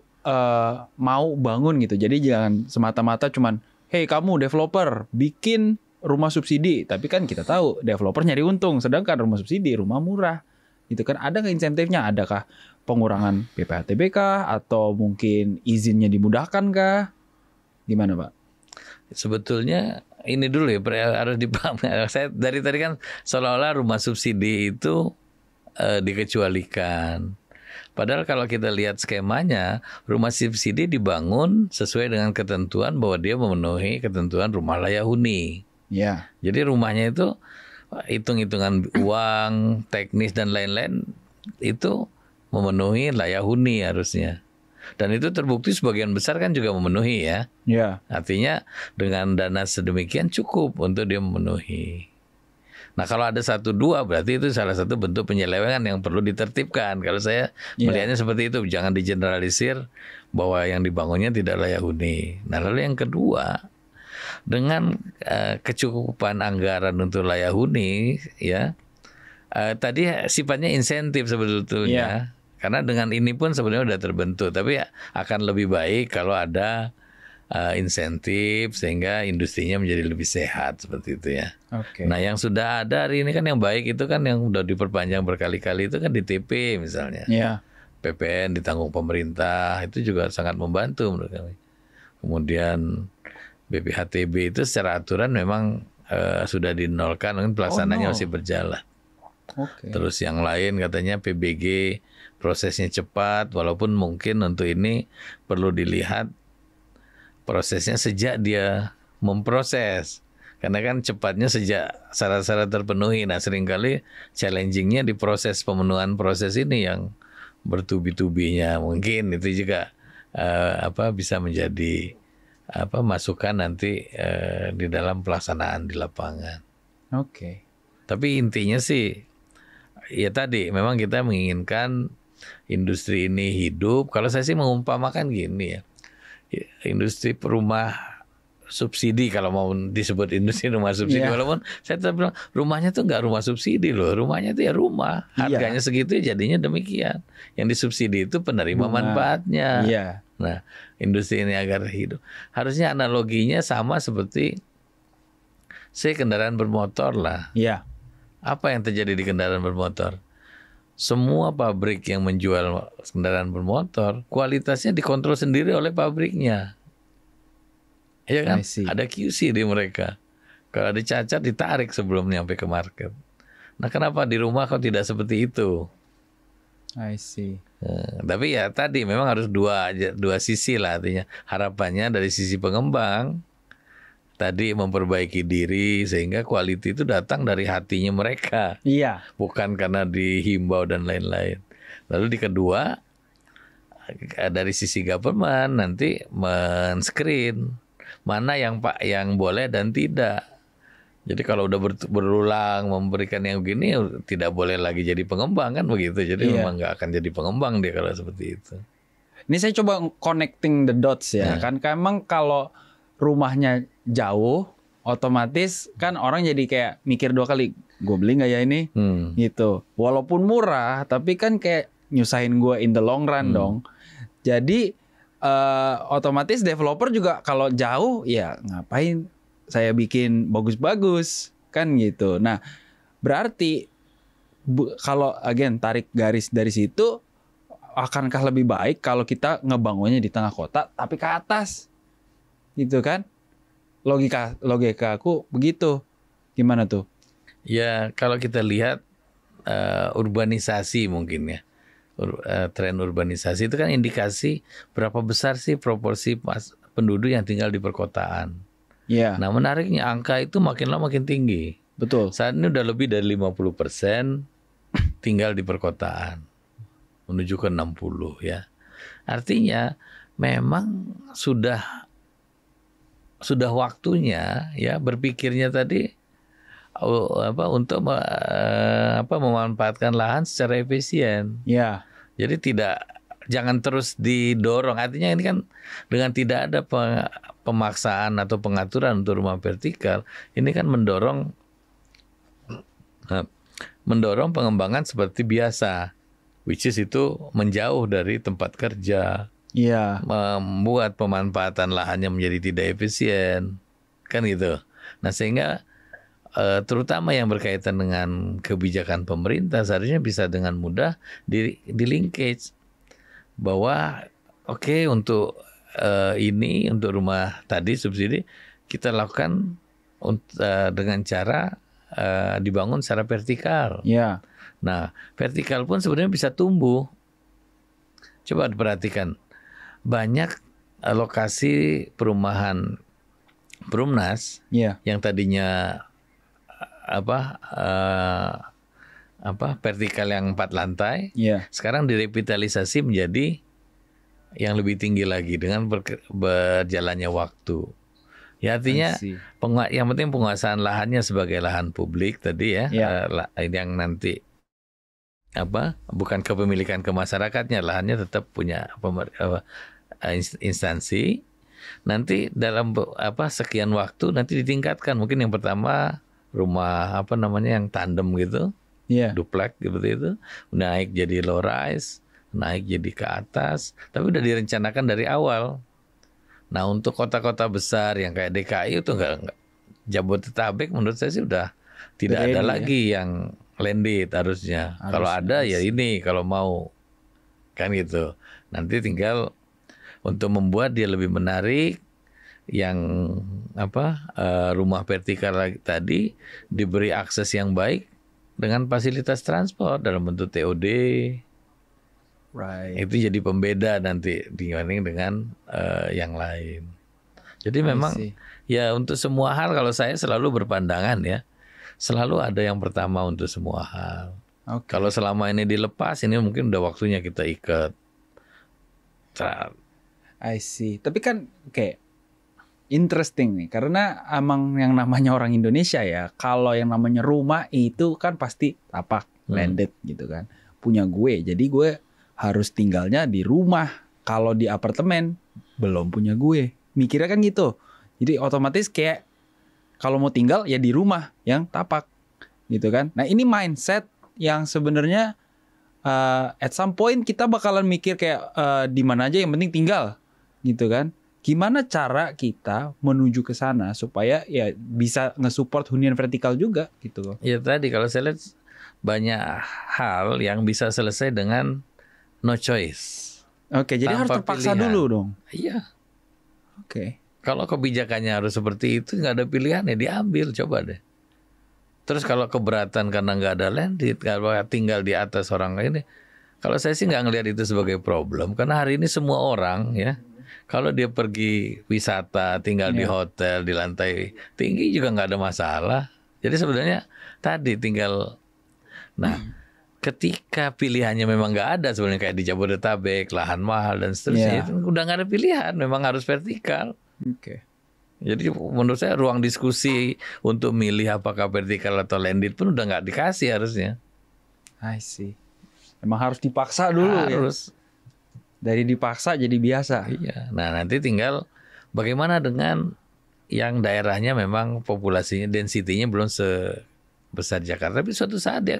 mau bangun gitu? Jadi jangan semata-mata cuman, hey kamu developer bikin rumah subsidi, tapi kan kita tahu developer nyari untung, sedangkan rumah subsidi rumah murah, gitu kan? Ada nggak insentifnya? Adakah pengurangan PPh-TBK atau mungkin izinnya dimudahkan kah? Gimana Pak? Sebetulnya ini dulu ya harus dipahami. Saya dari tadi kan seolah-olah rumah subsidi itu dikecualikan. Padahal kalau kita lihat skemanya, rumah subsidi dibangun sesuai dengan ketentuan bahwa dia memenuhi ketentuan rumah layak huni. Ya. Jadi rumahnya itu hitung-hitungan uang, teknis dan lain-lain itu memenuhi layak huni harusnya. Dan itu terbukti sebagian besar kan juga memenuhi ya. Ya. Artinya dengan dana sedemikian cukup untuk dia memenuhi. Nah kalau ada 1-2 berarti itu salah satu bentuk penyelewengan yang perlu ditertibkan. Kalau saya melihatnya seperti itu, jangan digeneralisir bahwa yang dibangunnya tidak layak huni. Nah lalu yang kedua, dengan kecukupan anggaran untuk layak huni, ya tadi sifatnya insentif sebetulnya. Karena dengan ini pun sebenarnya sudah terbentuk, tapi akan lebih baik kalau ada insentif sehingga industrinya menjadi lebih sehat seperti itu ya. Oke. Nah yang sudah ada hari ini kan yang baik itu kan yang sudah diperpanjang berkali-kali itu kan DTP misalnya. Ya. PPN ditanggung pemerintah itu juga sangat membantu menurut kami. Kemudian BPHTB itu secara aturan memang sudah dinolkan, mungkin pelaksanaannya masih berjalan. Oke. Terus yang lain katanya PBG prosesnya cepat, walaupun mungkin untuk ini perlu dilihat prosesnya sejak dia memproses. Karena kan cepatnya sejak syarat-syarat terpenuhi. Nah seringkali challengingnya di proses pemenuhan proses ini yang bertubi-tubinya. Mungkin itu juga bisa menjadi masukan nanti di dalam pelaksanaan di lapangan. Oke. Tapi intinya sih ya tadi memang kita menginginkan industri ini hidup. Kalau saya sih mengumpamakan gini ya, industri rumah subsidi, kalau mau disebut industri rumah subsidi, walaupun saya tetap bilang rumahnya tuh nggak rumah subsidi loh, rumahnya tuh ya rumah, harganya segitu jadinya demikian. Yang disubsidi itu penerima manfaatnya. Nah industri ini agar hidup harusnya analoginya sama seperti kendaraan bermotor lah. Apa yang terjadi di kendaraan bermotor? Semua pabrik yang menjual kendaraan bermotor, kualitasnya dikontrol sendiri oleh pabriknya. Ya kan? Ada QC di mereka. Kalau ada cacat ditarik sebelum nyampe ke market. Nah kenapa di rumah kok tidak seperti itu? I see. Tapi ya tadi memang harus dua sisi lah, artinya harapannya dari sisi pengembang tadi memperbaiki diri sehingga quality itu datang dari hatinya mereka. Bukan karena dihimbau dan lain-lain. Lalu di kedua dari sisi government nanti men-screen mana yang boleh dan tidak. Jadi kalau udah berulang memberikan yang begini tidak boleh lagi jadi pengembang kan begitu. Jadi memang nggak akan jadi pengembang dia kalau seperti itu. Ini saya coba connecting the dots ya. Kan emang kalau rumahnya jauh, otomatis kan orang jadi kayak mikir 2 kali, gue beli nggak ya ini, gitu. Walaupun murah, tapi kan kayak nyusahin gue in the long run dong. Jadi otomatis developer juga kalau jauh, ya ngapain saya bikin bagus-bagus kan gitu. Nah berarti kalau again tarik garis dari situ, akankah lebih baik kalau kita ngebangunnya di tengah kota tapi ke atas? Gitu kan? Logika aku begitu. Gimana tuh? Ya kalau kita lihat urbanisasi mungkin ya. Tren urbanisasi itu kan indikasi berapa besar sih proporsi penduduk yang tinggal di perkotaan. Nah menariknya angka itu makin lama makin tinggi. Betul. Saat ini udah lebih dari 50% tinggal di perkotaan. Menuju ke 60 ya. Artinya memang sudah waktunya ya berpikirnya tadi untuk memanfaatkan lahan secara efisien. Jadi jangan terus didorong. Artinya ini kan dengan tidak ada pemaksaan atau pengaturan untuk rumah vertikal, ini kan mendorong pengembangan seperti biasa, which is itu menjauh dari tempat kerja. Membuat pemanfaatan lahannya menjadi tidak efisien, kan gitu. Nah sehingga terutama yang berkaitan dengan kebijakan pemerintah seharusnya bisa dengan mudah di linkage bahwa untuk ini untuk rumah tadi subsidi kita lakukan dengan cara dibangun secara vertikal. Nah vertikal pun sebenarnya bisa tumbuh. Coba diperhatikan, banyak lokasi perumahan Perumnas Iya. yang tadinya vertikal yang 4 lantai, Iya. sekarang direvitalisasi menjadi yang lebih tinggi lagi dengan berjalannya waktu. Ya artinya I see. yang penting penguasaan lahannya sebagai lahan publik tadi ya, Iya. yang nanti bukan kepemilikan ke masyarakatnya, lahannya tetap punya instansi. Nanti dalam sekian waktu nanti ditingkatkan. Mungkin yang pertama rumah yang tandem gitu, Iya. duplek seperti itu, naik jadi low rise, naik jadi ke atas, tapi udah direncanakan dari awal. Nah untuk kota-kota besar yang kayak DKI itu enggak Jabodetabek menurut saya sih udah tidak ada lagi yang landed harusnya. Kalau ada ya ini kalau mau kan gitu. Nanti tinggal untuk membuat dia lebih menarik, yang rumah vertikal tadi diberi akses yang baik dengan fasilitas transport dalam bentuk TOD. Right. Itu jadi pembeda nanti dibanding dengan yang lain. Jadi memang ya untuk semua hal kalau saya selalu berpandangan ya, selalu ada yang pertama untuk semua hal. Kalau selama ini dilepas, ini mungkin udah waktunya kita ikat. I see. Tapi kan kayak interesting nih, karena emang yang namanya orang Indonesia ya, kalau yang namanya rumah itu kan pasti tapak, landed gitu kan, punya gue, jadi gue harus tinggalnya di rumah. Kalau di apartemen belum punya gue, mikirnya kan gitu. Jadi otomatis kayak kalau mau tinggal ya di rumah yang tapak gitu kan. Nah ini mindset yang sebenarnya at some point kita bakalan mikir kayak di mana aja yang penting tinggal gitu kan. Gimana cara kita menuju ke sana supaya ya bisa nge-support hunian vertikal juga gitu loh. Ya tadi kalau saya lihat banyak hal yang bisa selesai dengan no choice. Oke, jadi harus terpaksa pilihan dulu dong. Iya. Oke. Kalau kebijakannya harus seperti itu, nggak ada pilihan ya diambil, coba deh. Terus kalau keberatan karena nggak ada landed, kalau tinggal di atas orang ini, kalau saya sih nggak ngelihat itu sebagai problem. Karena hari ini semua orang ya, kalau dia pergi wisata, tinggal di hotel, di lantai tinggi juga nggak ada masalah. Jadi sebenarnya tadi tinggal, ketika pilihannya memang nggak ada sebenarnya kayak di Jabodetabek, lahan mahal dan seterusnya, itu udah nggak ada pilihan, memang harus vertikal. Oke. Jadi menurut saya ruang diskusi untuk milih apakah vertikal atau landed pun udah nggak dikasih harusnya. I see. Emang harus dipaksa dulu harus. Dari dipaksa jadi biasa. Iya. Nah nanti tinggal bagaimana dengan yang daerahnya memang populasinya, density-nya belum sebesar Jakarta, tapi suatu saat dia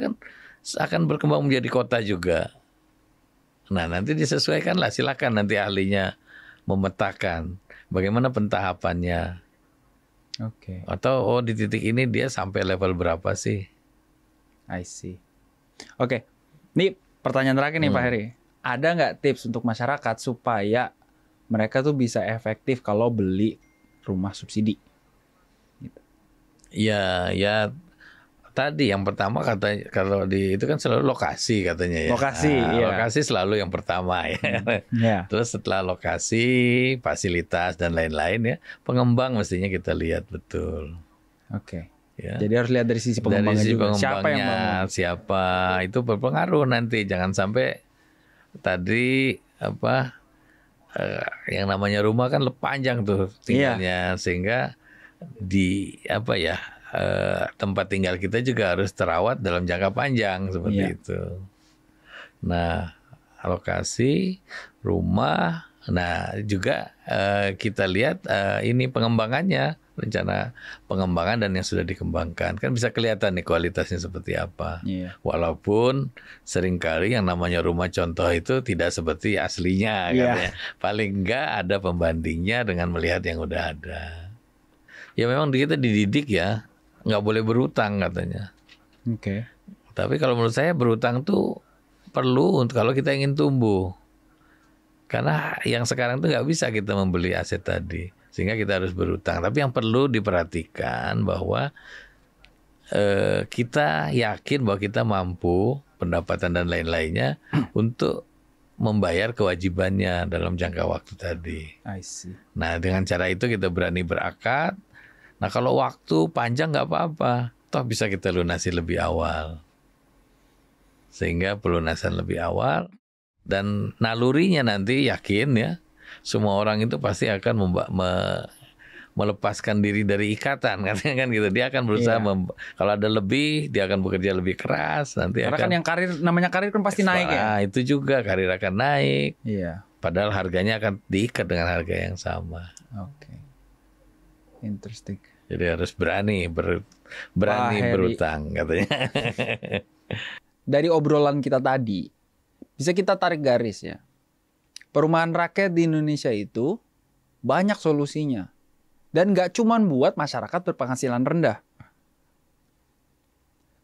akan berkembang menjadi kota juga. Nah nanti disesuaikanlah, silakan nanti ahlinya memetakan bagaimana pentahapannya. Oke. Atau di titik ini dia sampai level berapa sih? I see. Oke. Ini pertanyaan terakhir nih Pak Heri. Ada nggak tips untuk masyarakat supaya mereka tuh bisa efektif kalau beli rumah subsidi? Gitu. Ya tadi yang pertama kalau di itu kan selalu lokasi katanya ya. Lokasi, Lokasi selalu yang pertama ya. Terus setelah lokasi, fasilitas dan lain-lain ya, pengembang mestinya kita lihat betul. Oke. Ya. Jadi harus lihat dari sisi pengembangnya dari sisi juga. Siapa yang bangun? Siapa itu berpengaruh nanti. Jangan sampai tadi yang namanya rumah kan panjang tuh tinggalnya, sehingga di tempat tinggal kita juga harus terawat dalam jangka panjang seperti itu. Nah, alokasi rumah, nah juga kita lihat ini pengembangannya, rencana pengembangan dan yang sudah dikembangkan kan bisa kelihatan nih kualitasnya seperti apa. Walaupun seringkali yang namanya rumah contoh itu tidak seperti aslinya, katanya. Paling enggak ada pembandingnya dengan melihat yang udah ada. Ya memang kita dididik ya, nggak boleh berutang katanya. Oke. Tapi kalau menurut saya berutang tuh perlu untuk kalau kita ingin tumbuh. Karena yang sekarang tuh nggak bisa kita membeli aset tadi, sehingga kita harus berutang. Tapi yang perlu diperhatikan bahwa kita yakin bahwa kita mampu pendapatan dan lain-lainnya untuk membayar kewajibannya dalam jangka waktu tadi. I see. Nah, dengan cara itu kita berani berakad. Nah, kalau waktu panjang nggak apa-apa, toh bisa kita lunasi lebih awal. Sehingga pelunasan lebih awal dan nalurinya nanti yakin ya, semua orang itu pasti akan melepaskan diri dari ikatan, katanya kan gitu. Dia akan berusaha kalau ada lebih, dia akan bekerja lebih keras. Nanti Karena akan, kan yang namanya karir kan pasti naik ya. Nah, itu juga karir akan naik. Iya. Padahal harganya akan diikat dengan harga yang sama. Oke. Interesting. Jadi harus berani berutang katanya. Dari obrolan kita tadi, bisa kita tarik garis ya. Perumahan rakyat di Indonesia itu banyak solusinya. Dan nggak cuma buat masyarakat berpenghasilan rendah.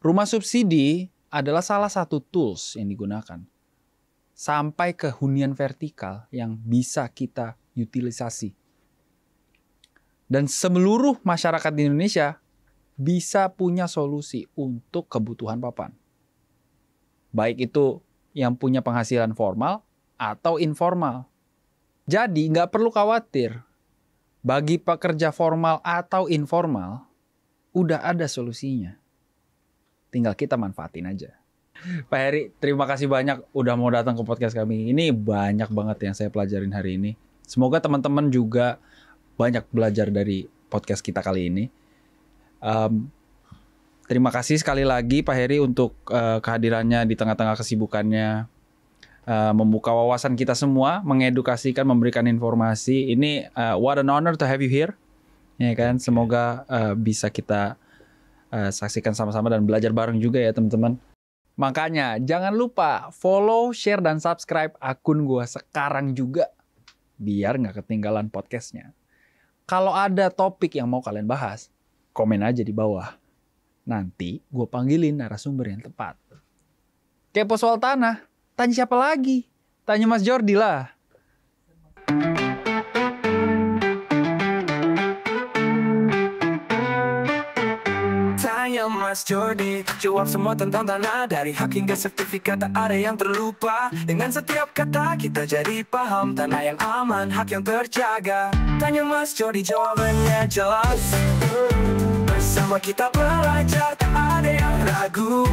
Rumah subsidi adalah salah satu tools yang digunakan. Sampai ke hunian vertikal yang bisa kita utilisasi. Dan seluruh masyarakat di Indonesia bisa punya solusi untuk kebutuhan papan. Baik itu yang punya penghasilan formal atau informal. Jadi nggak perlu khawatir. Bagi pekerja formal atau informal, udah ada solusinya. Tinggal kita manfaatin aja. Pak Heri, terima kasih banyak udah mau datang ke podcast kami. Ini banyak banget yang saya pelajarin hari ini. Semoga teman-teman juga banyak belajar dari podcast kita kali ini. Terima kasih sekali lagi Pak Heri untuk kehadirannya di tengah-tengah kesibukannya. Membuka wawasan kita semua, mengedukasikan, memberikan informasi. Ini what an honor to have you here. Ya kan, semoga bisa kita saksikan sama-sama dan belajar bareng juga ya teman-teman. Makanya jangan lupa follow, share, dan subscribe akun gua sekarang juga biar nggak ketinggalan podcastnya. Kalau ada topik yang mau kalian bahas, komen aja di bawah. Nanti gue panggilin narasumber yang tepat. Kepo soal tanah, tanya siapa lagi? Tanya Mas Jordi lah. Tanya Mas Jordi, jawab semua tentang tanah. Dari hak hingga sertifikat tak ada yang terlupa. Dengan setiap kata kita jadi paham. Tanah yang aman, hak yang terjaga. Tanya Mas Jordi, jawabannya jelas. Bersama kita belajar, tak ada yang ragu.